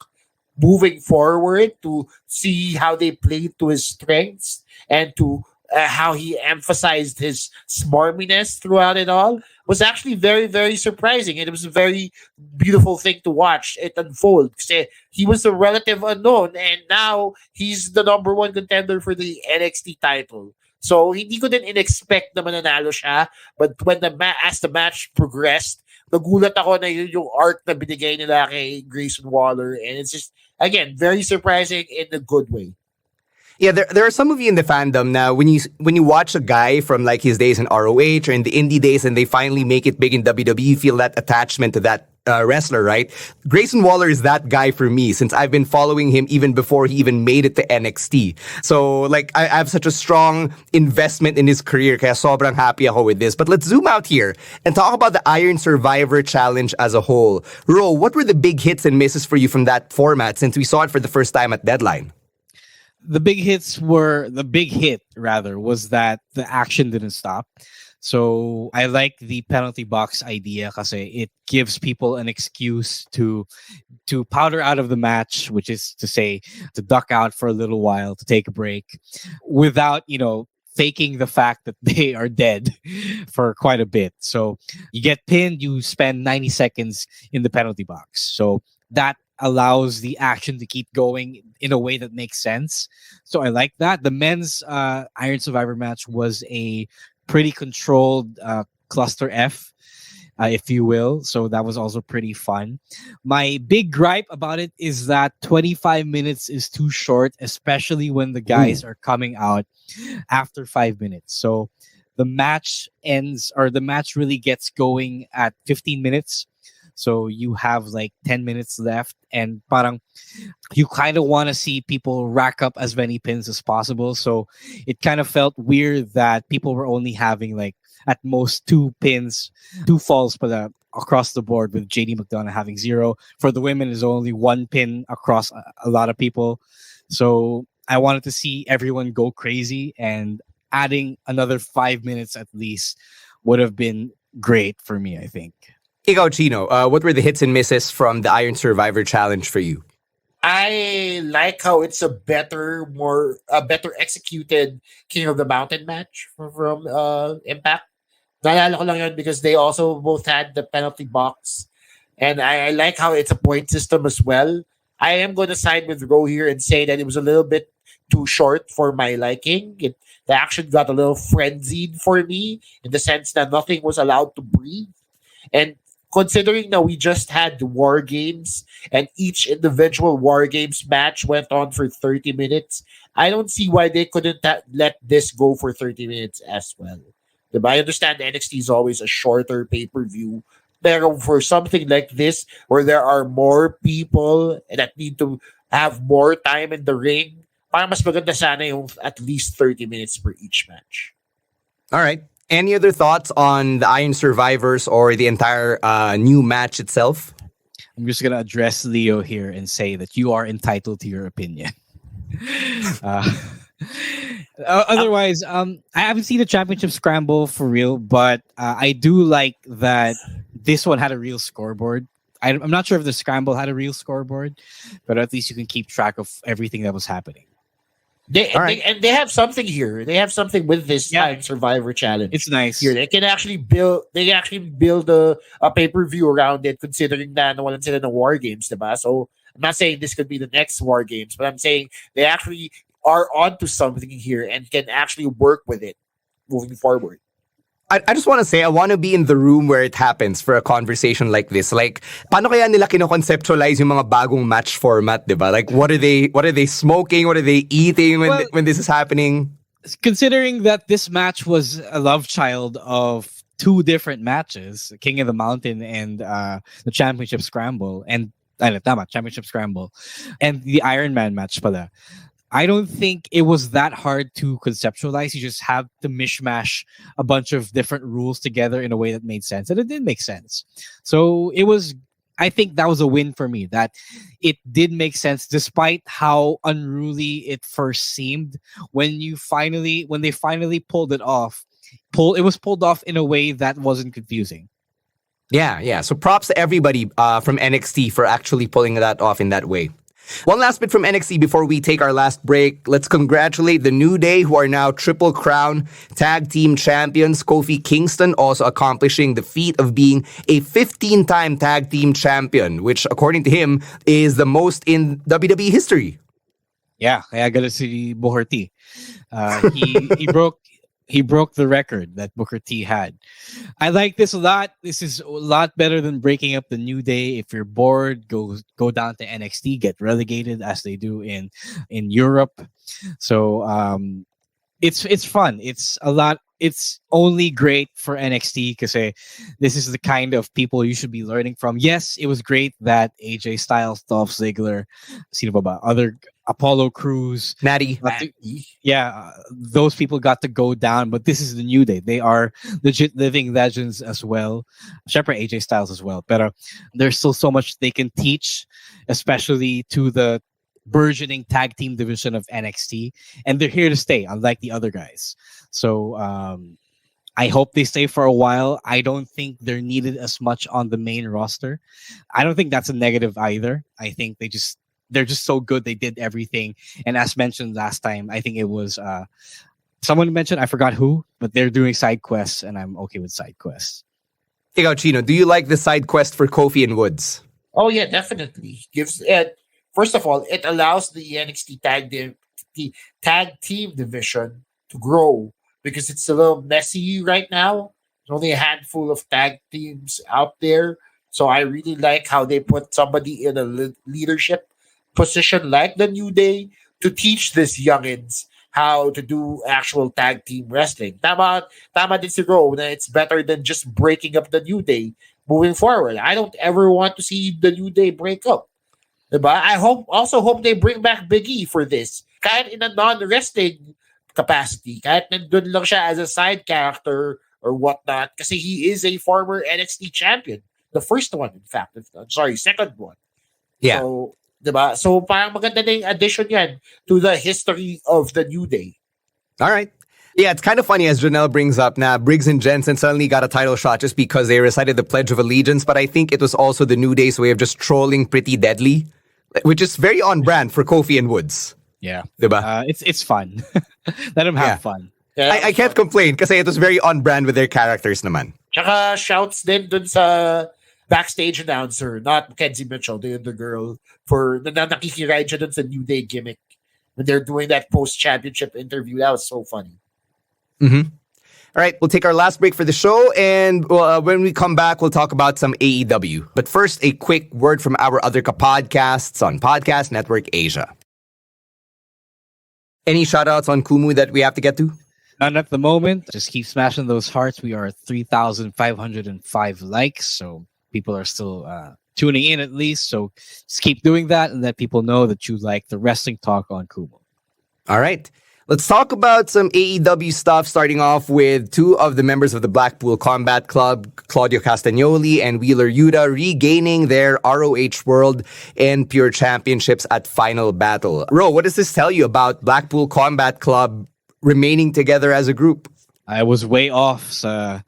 moving forward, to see how they played to his strengths, and to how he emphasized his smarminess throughout it all was actually very, very surprising. And it was a very beautiful thing to watch it unfold. Kasi he was a relative unknown, and now he's the number one contender for the NXT title. So hindi ko din in-expect na mananalo siya. But when as the match progressed, nagulat ako na yun yung arc na binigay nila kay Grayson Waller. And it's just, again, very surprising in a good way. Yeah, there are some of you in the fandom now, when you watch a guy from like his days in ROH or in the indie days and they finally make it big in WWE, you feel that attachment to that wrestler, right? Grayson Waller is that guy for me, since I've been following him even before he even made it to NXT. So like I have such a strong investment in his career, kaya sobrang happy ako with this. But let's zoom out here and talk about the Iron Survivor Challenge as a whole. Ro, what were the big hits and misses for you from that format, since we saw it for the first time at Deadline? The big hit was that the action didn't stop. So I like the penalty box idea because it gives people an excuse to powder out of the match, which is to say to duck out for a little while, to take a break, without faking the fact that they are dead for quite a bit. So you get pinned, you spend 90 seconds in the penalty box. So that allows the action to keep going in a way that makes sense. So I like that. The men's Iron Survivor match was a pretty controlled cluster F, if you will. So that was also pretty fun. My big gripe about it is that 25 minutes is too short, especially when the guys are coming out after 5 minutes. So the match really gets going at 15 minutes. So you have like 10 minutes left, and parang you kind of want to see people rack up as many pins as possible. So it kind of felt weird that people were only having like at most 2 pins, 2 falls across the board, with JD McDonough having 0. For the women, is only 1 pin across a lot of people. So I wanted to see everyone go crazy, and adding another 5 minutes at least would have been great for me, I think. Ikaw, Chino, what were the hits and misses from the Iron Survivor Challenge for you? I like how it's a better executed King of the Mountain match from Impact. Naalala ko lang yun because they also both had the penalty box. And I like how it's a point system as well. I am going to side with Ro here and say that it was a little bit too short for my liking. The action got a little frenzied for me, in the sense that nothing was allowed to breathe. And considering that we just had the War Games and each individual War Games match went on for 30 minutes, I don't see why they couldn't let this go for 30 minutes as well. I understand NXT is always a shorter pay-per-view, but for something like this, where there are more people that need to have more time in the ring, parang mas maganda sana yung at least 30 minutes per each match. All right. Any other thoughts on the Iron Survivors or the entire new match itself? I'm just going to address Leo here and say that you are entitled to your opinion. Otherwise, I haven't seen the championship scramble for real, but I do like that this one had a real scoreboard. I'm not sure if the Scramble had a real scoreboard, but at least you can keep track of everything that was happening. They have something here. They have something with this time Survivor Challenge. It's nice. Here, they can actually build a pay-per-view around it, considering na nawalan sila ng War Games, diba? So I'm not saying this could be the next War Games, but I'm saying they actually are onto something here and can actually work with it moving forward. I just want to say, I want to be in the room where it happens for a conversation like this. Like, paano kaya nila kino-conceptualize yung mga bagong match format, diba? Like, what are they smoking? What are they eating when this is happening? Considering that this match was a love child of two different matches, King of the Mountain and the Championship Scramble, and Championship Scramble, and the Iron Man match pala. I don't think it was that hard to conceptualize. You just have to mishmash a bunch of different rules together in a way that made sense. And it did make sense. So I think that was a win for me, that it did make sense despite how unruly it first seemed. When they finally pulled it off, it was pulled off in a way that wasn't confusing. Yeah. So props to everybody from NXT for actually pulling that off in that way. One last bit from NXT before we take our last break. Let's congratulate the New Day, who are now Triple Crown Tag Team Champions. Kofi Kingston also accomplishing the feat of being a 15-time Tag Team Champion, which, according to him, is the most in WWE history. Yeah, kaya gala si Booker T. He broke the record that Booker T had. I like this a lot. This is a lot better than breaking up the New Day. If you're bored, go down to NXT, get relegated as they do in Europe. So it's fun. It's a lot. It's only great for NXT because this is the kind of people you should be learning from. Yes, it was great that AJ Styles, Dolph Ziggler, other Apollo Crews, Natty. Those people got to go down, but this is the New Day. They are legit living legends as well. Separate AJ Styles as well. But there's still so much they can teach, especially to the burgeoning tag team division of NXT, and they're here to stay, unlike the other guys. So I hope they stay for a while. I don't think they're needed as much on the main roster. I don't think that's a negative either. I think they're just so good. They did everything. And as mentioned last time, I think it was someone mentioned, I forgot who, but they're doing side quests, and I'm okay with side quests. Ikaw, Chino, do you like the side quest for Kofi and Woods? Oh yeah, definitely. First of all, it allows the NXT tag team division to grow because it's a little messy right now. There's only a handful of tag teams out there. So I really like how they put somebody in a leadership position like the New Day to teach these youngins how to do actual tag team wrestling. Tama din si Ro na it's better than just breaking up the New Day moving forward. I don't ever want to see the New Day break up. Diba? I also hope they bring back Big E for this. Kahit in a non-wrestling capacity, kahit nandun lang siya as a side character or whatnot, kasi he is a former NXT champion. The first one, in fact. Second one. Yeah. So, diba? So parang maganda na yung addition yan to the history of the New Day. All right. Yeah, it's kind of funny as Janelle brings up now, Briggs and Jensen suddenly got a title shot just because they recited the Pledge of Allegiance, but I think it was also the New Day's way of just trolling Pretty Deadly, which is very on brand for Kofi and Woods. Yeah. Diba? It's fun. Let them have fun. Yeah, I can't complain kasi it was very on brand with their characters naman. Tsaka shouts din dun sa backstage announcer, not Mackenzie Mitchell, the other girl, for nakikiride siya dun sa New Day gimmick when they're doing that post-championship interview. That was so funny. Mm-hmm. All right, we'll take our last break for the show, and when we come back, we'll talk about some AEW. But first, a quick word from our other podcasts on Podcast Network Asia. Any shout-outs on Kumu that we have to get to? None at the moment. Just keep smashing those hearts. We are at 3,505 likes, so people are still tuning in at least. So just keep doing that and let people know that you like the wrestling talk on Kumu. All right. Let's talk about some AEW stuff, starting off with two of the members of the Blackpool Combat Club, Claudio Castagnoli and Wheeler Yuta, regaining their ROH World and Pure Championships at Final Battle. Ro, what does this tell you about Blackpool Combat Club remaining together as a group? I was way off sa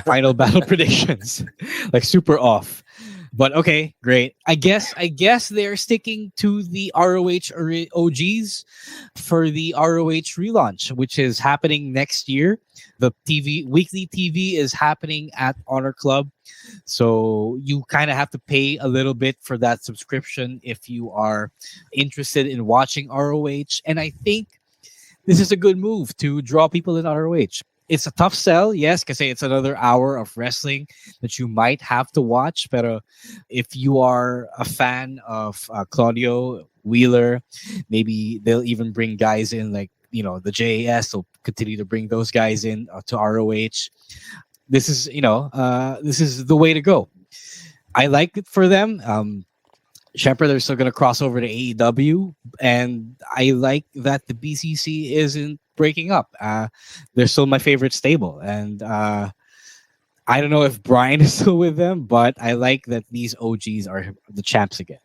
Final Battle predictions. Like super off. But okay, great. I guess they're sticking to the ROH OGs for the ROH relaunch, which is happening next year. The weekly TV is happening at Honor Club. So you kind of have to pay a little bit for that subscription if you are interested in watching ROH. And I think this is a good move to draw people in ROH. It's a tough sell, yes, because it's another hour of wrestling that you might have to watch. But if you are a fan of Claudio Wheeler, maybe they'll even bring guys in like, the JAS will continue to bring those guys in to ROH. This is the way to go. I like it for them. Shepard, they're still going to cross over to AEW, and I like that the BCC isn't breaking up. They're still my favorite stable, and I don't know if Brian is still with them, but I like that these OGs are the champs again.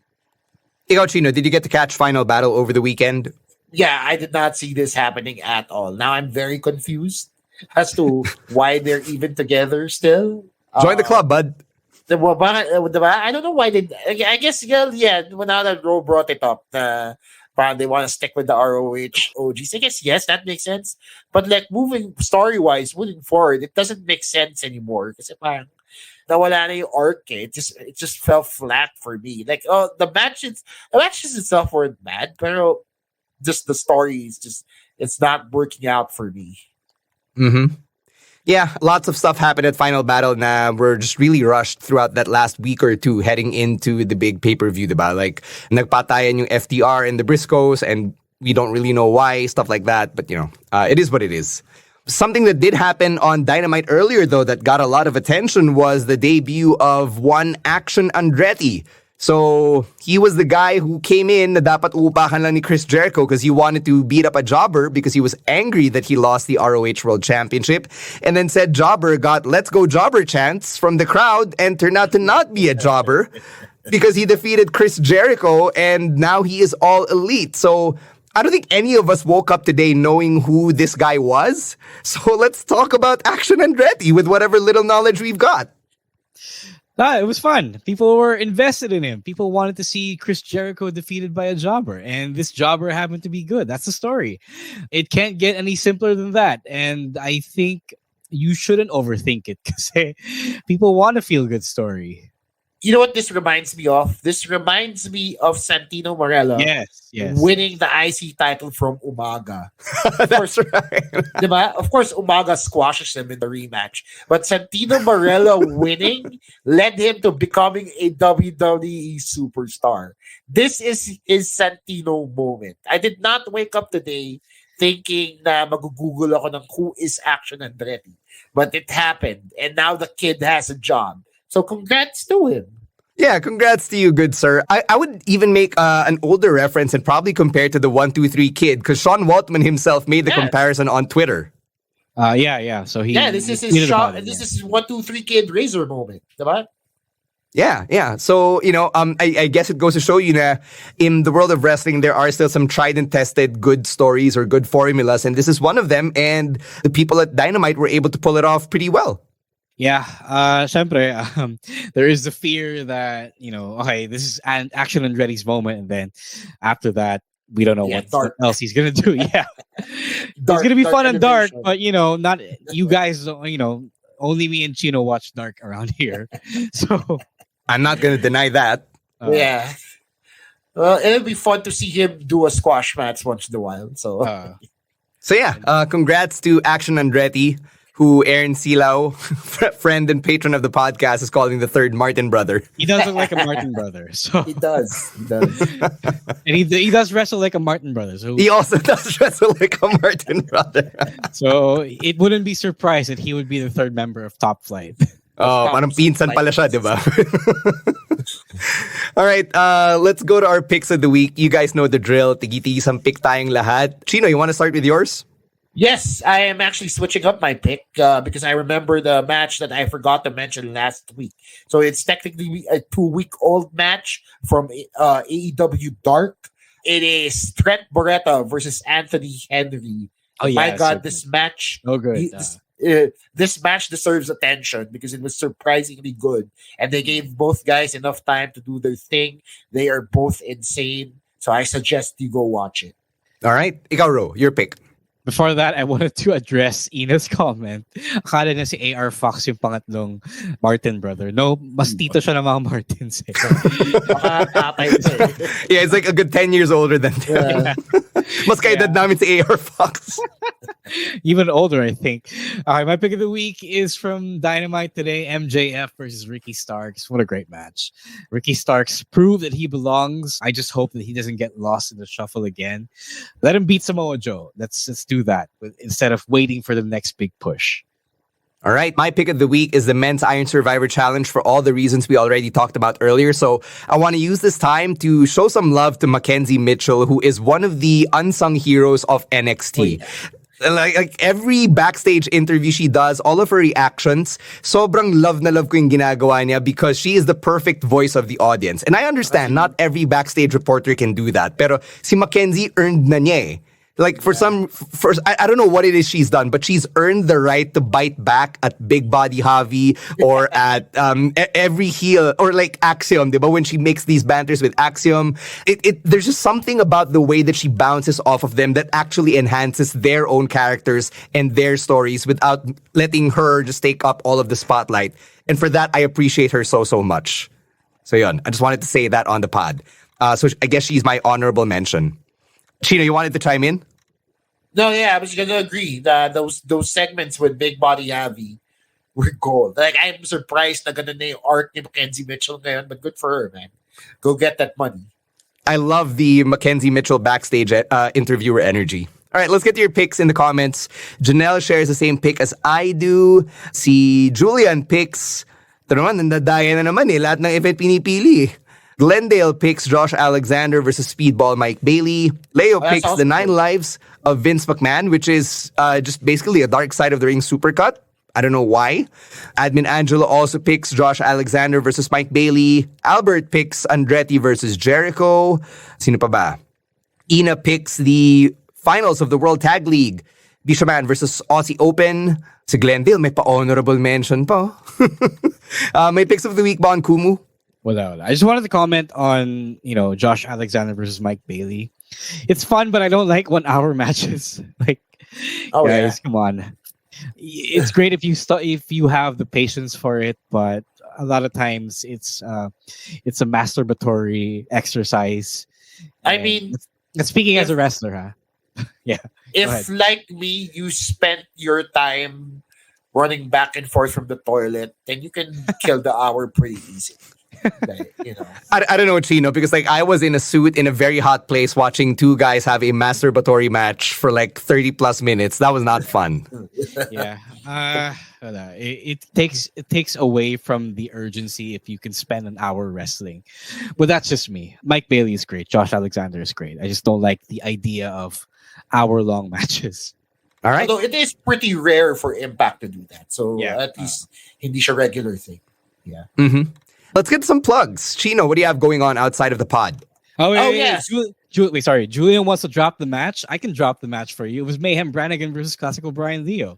Ikaw, Chino, did you get to catch Final Battle over the weekend? Yeah, I did not see this happening at all. Now I'm very confused as to why they're even together still. Join the club, bud. I don't know why they. I guess when now that Ro brought it up, they want to stick with the ROH OGs. I guess yes, that makes sense. But like moving story wise, moving forward, it doesn't make sense anymore. Kasi parang nawala na yung arc. It just fell flat for me. Like the matches itself weren't bad, but just the story is it's not working out for me. Mm-hmm. Yeah, lots of stuff happened at Final Battle na we're just really rushed throughout that last week or two heading into the big pay-per-view, diba? Like, nagpatayan yung FTR and the Briscoes and we don't really know why, stuff like that. But, it is what it is. Something that did happen on Dynamite earlier, though, that got a lot of attention was the debut of one Action Andretti. So, he was the guy who came in na dapat uupakan lang ni Chris Jericho because he wanted to beat up a jobber because he was angry that he lost the ROH World Championship. And then said jobber got "Let's go jobber" chants from the crowd and turned out to not be a jobber because he defeated Chris Jericho and now he is all elite. So, I don't think any of us woke up today knowing who this guy was. So, let's talk about Action Andretti with whatever little knowledge we've got. It was fun. People were invested in him. People wanted to see Chris Jericho defeated by a jobber. And this jobber happened to be good. That's the story. It can't get any simpler than that. And I think you shouldn't overthink it because people want a feel-good story. You know what this reminds me of? This reminds me of Santino Marella winning the IC title from Umaga. That's right. Diba? Of course, Umaga squashes him in the rematch. But Santino Marella winning led him to becoming a WWE superstar. This is his Santino moment. I did not wake up today thinking na mag-google ako ng who is Action Andretti. But it happened. And now the kid has a job. So congrats to him. Yeah, congrats to you, good sir. I would even make an older reference and probably compare to the 1-2-3 kid because Sean Waltman himself made the comparison on Twitter. Yeah. So this is his shot. This is his 1-2-3 kid Razor moment, diba? Yeah. So, I guess it goes to show you that in the world of wrestling, there are still some tried and tested good stories or good formulas, and this is one of them, and the people at Dynamite were able to pull it off pretty well. Yeah, syempre, there is the fear that, okay, this is Action Andretti's moment, and then after that, we don't know what else he's going to do. Yeah. It's going to be fun and dark, but, not you guys, only me and Chino watch dark around here. So I'm not going to deny that. Yeah. Well, it'll be fun to see him do a squash match once in a while. So, congrats to Action Andretti, who Aaron Silao, friend and patron of the podcast, is calling the third Martin brother. He does look like a Martin brother. So He does. And he does wrestle like a Martin brother. So he also does wrestle like a Martin brother. So it wouldn't be surprised that he would be the third member of Top Flight. Oh, parang pinsan pala siya, diba? All right, let's go to our picks of the week. You guys know the drill. Tigi-tigisang pick tayong lahat. Chino, you want to start with yours? Yes, I am actually switching up my pick because I remember the match that I forgot to mention last week. So it's technically a 2-week-old match from AEW Dark. It is Trent Barreta versus Anthony Henry. Oh, yeah, My God, this match. Oh, good. this match deserves attention because it was surprisingly good, and they gave both guys enough time to do their thing. They are both insane, so I suggest you go watch it. All right, ikaw, Ro, your pick. Before that, I wanted to address Ina's comment. Akala niya si A.R. Fox yung pangatlong Martin brother. No, mas tito siya ng mga Martins. Yeah, it's like a good 10 years older than them. Mas kaedad namin si A.R. Fox. Even older, I think. All right, my pick of the week is from Dynamite today, MJF versus Ricky Starks. What a great match. Ricky Starks proved that he belongs. I just hope that he doesn't get lost in the shuffle again. Let him beat Samoa Joe. Let's do that instead of waiting for the next big push. All right, my pick of the week is the Men's Iron Survivor Challenge for all the reasons we already talked about earlier. So I want to use this time to show some love to Mackenzie Mitchell, who is one of the unsung heroes of NXT. Oh, yeah. Like every backstage interview she does, all of her reactions, sobrang love na love ko yung ginagawa niya because she is the perfect voice of the audience. And I understand, not every backstage reporter can do that. Pero si Mackenzie earned na niya eh. Like I don't know what it is she's done, but she's earned the right to bite back at Big Body Javi or at every heel or like Axiom, diba? When she makes these banters with Axiom, there's just something about the way that she bounces off of them that actually enhances their own characters and their stories without letting her just take up all of the spotlight. And for that, I appreciate her so much. So yun, I just wanted to say that on the pod. So I guess she's my honorable mention. Chino, you wanted to chime in? No, yeah, I was gonna agree that those segments with Big Body Javi were gold. Like, I'm surprised na ganun na yung arc ni Mackenzie Mitchell ngayon, but good for her, man. Go get that money. I love the Mackenzie Mitchell backstage interviewer energy. All right, let's get to your picks in the comments. Janelle shares the same pick as I do. Si Julian picks, ito naman, nandadaya na naman eh. Lahat ng event pinipili. Glendale picks Josh Alexander versus Speedball Mike Bailey. Leo picks the 9 Lives of Vince McMahon, which is just basically a Dark Side of the Ring supercut. I don't know why. Admin Angelo also picks Josh Alexander versus Mike Bailey. Albert picks Andretti versus Jericho. Sino pa ba? Ina picks the finals of the World Tag League. Bishaman versus Aussie Open. Si Glendale, may pa-honorable mention pa. May picks of the week ba on Kumu? Wala. I just wanted to comment on, Josh Alexander versus Mike Bailey. It's fun, but I don't like 1 hour matches. Like, guys, come on. It's great if you have the patience for it, but a lot of times it's a masturbatory exercise. I mean, speaking as a wrestler, huh? Yeah. If like me, you spent your time running back and forth from the toilet, then you can kill the hour pretty easy. Like, I don't know, Chino, because like I was in a suit in a very hot place watching 2 guys have a masturbatory match for like 30 plus minutes. That was not fun. Yeah. It takes away from the urgency if you can spend an hour wrestling. But that's just me. Mike Bailey is great. Josh Alexander is great. I just don't like the idea of hour-long matches. All right. Although it is pretty rare for Impact to do that. So at least hindi siya regular thing. Yeah. Mm-hmm. Let's get some plugs. Chino, what do you have going on outside of the pod? Sorry. Julian wants to drop the match. I can drop the match for you. It was Mayhem Brannigan versus Classical Brian Leo.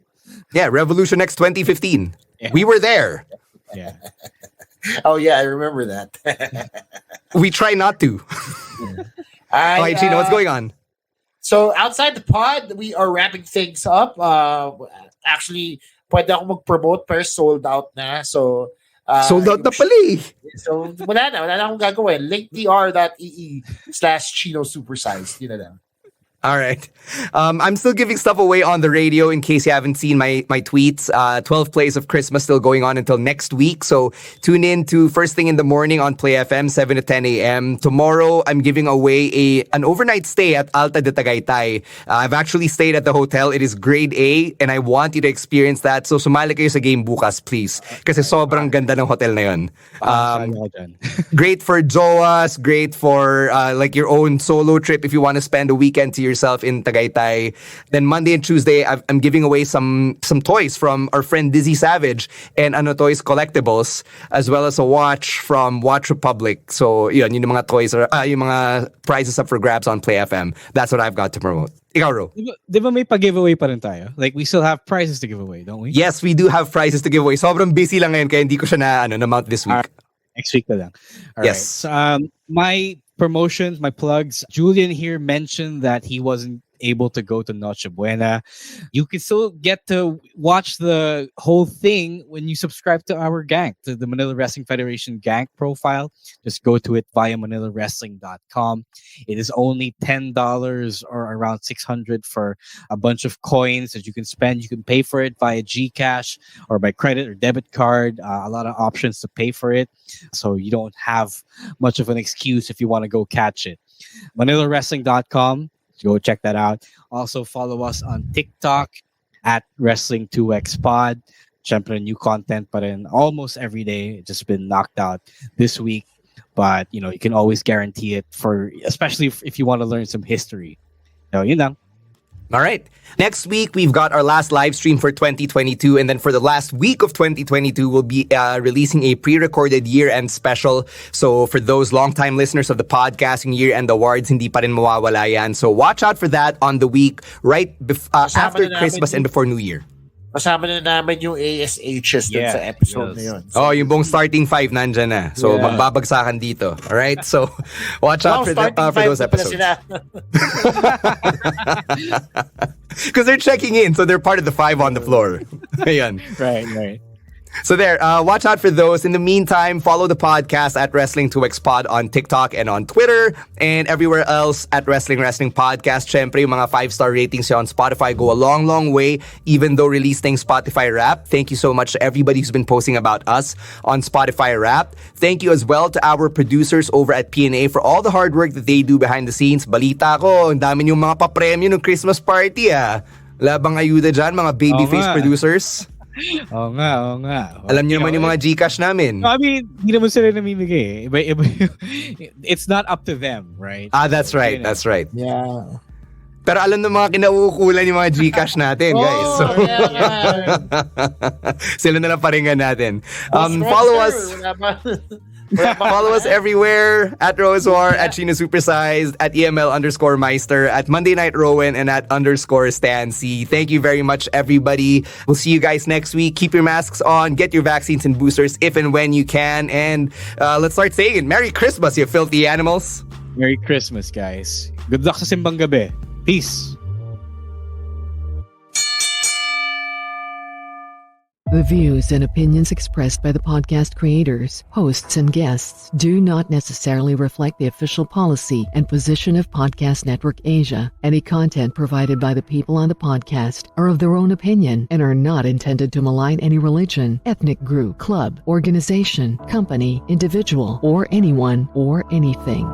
Yeah, Revolution X 2015. Yeah. We were there. Yeah. Oh, yeah, I remember that. We try not to. All right, Chino, what's going on? So outside the pod, we are wrapping things up. Actually, pwede ako mag-promote pero sold out na. So, sold out na pala eh. So, wala na akong gagawin. linktr.ee/Chino Supersized. Yun na lang. All right. I'm still giving stuff away on the radio in case you haven't seen my tweets. 12 plays of Christmas still going on until next week. So tune in to first thing in the morning on Play FM, 7 to 10 a.m. Tomorrow, I'm giving away an overnight stay at Alta de Tagaytay. I've actually stayed at the hotel. It is grade A and I want you to experience that. So sumali kayo sa game bukas, please. Kasi sobrang ganda ng hotel na yun. Great for jowas, great for like your own solo trip if you want to spend a weekend to yourself. yourself in Tagaytay. Then Monday and Tuesday, I'm giving away some toys from our friend Dizzy Savage and Ano Toys Collectibles, as well as a watch from Watch Republic. So yun yung mga toys, yung mga prizes up for grabs on Play FM. That's what I've got to promote. Ikaw, Ro. Di ba may pag-giveaway pa rin tayo? Like, we still have prizes to give away, don't we? Yes, we do have prizes to give away. Sobrang busy lang ngayon kaya hindi ko siya na-mount this week. Next week na lang. All yes. Right. So, my promotions, my plugs. Julian here mentioned that he wasn't able to go to Noche Buena. You can still get to watch the whole thing when you subscribe to our gang, to the Manila Wrestling Federation gang profile. Just go to it via ManilaWrestling.com. It is only $10 or around $600 for a bunch of coins that you can spend. You can pay for it via GCash or by credit or debit card. A lot of options to pay for it. So you don't have much of an excuse if you want to go catch it. ManilaWrestling.com. Go check that out. Also follow us on TikTok at Wrestling2XPod. Syempre, new content pa rin almost every day. It's just been knocked out this week. But, you can always guarantee it especially if you want to learn some history. So, yun lang. All right. Next week, we've got our last live stream for 2022. And then for the last week of 2022, we'll be releasing a pre-recorded year-end special. So for those longtime listeners of the podcasting year-end awards, hindi pa rin mawawala yan. So watch out for that on the week right after Christmas and before New Year. Kasama na namin yung ASHs dun sa episode na yun. So, yung buong starting 5 nandyan na. So, magbabagsakan dito. Alright? So, watch out for those episodes. Because they're checking in, so they're part of the 5 on the floor. Ayan. Right. So there, watch out for those. In the meantime, follow the podcast at Wrestling2XPod on TikTok and on Twitter and everywhere else at Wrestling Podcast. Syempre, yung mga 5-star ratings on Spotify go a long, long way, even though releasing Spotify Wrapped. Thank you so much to everybody who's been posting about us on Spotify Wrapped. Thank you as well to our producers over at PNA for all the hard work that they do behind the scenes. Balita ko, ang dami yung mga papremyo ng Christmas party, Wala bang ayuda dyan, mga babyface producers? Oo nga. Alam niyo naman yung mga GCash namin. No, I mean, hindi naman sila namimigay. Iba, it's not up to them, right? That's right. That's right. Yeah. Pero alam ng mga kinauukulan yung mga GCash natin, guys. So, sila na lang paringan natin. Follow us. Follow us everywhere at Rosewar, at Chino Supersized, at EML_Meister, at Monday Night Rowan, and at _Stan C. Thank you very much, everybody. We'll see you guys next week. Keep your masks on, get your vaccines and boosters if and when you can, and let's start saying it. Merry Christmas, you filthy animals. Merry Christmas, guys. Good luck sa simbang gabi. Peace. The views and opinions expressed by the podcast creators, hosts, and guests do not necessarily reflect the official policy and position of Podcast Network Asia. Any content provided by the people on the podcast are of their own opinion and are not intended to malign any religion, ethnic group, club, organization, company, individual, or anyone or anything.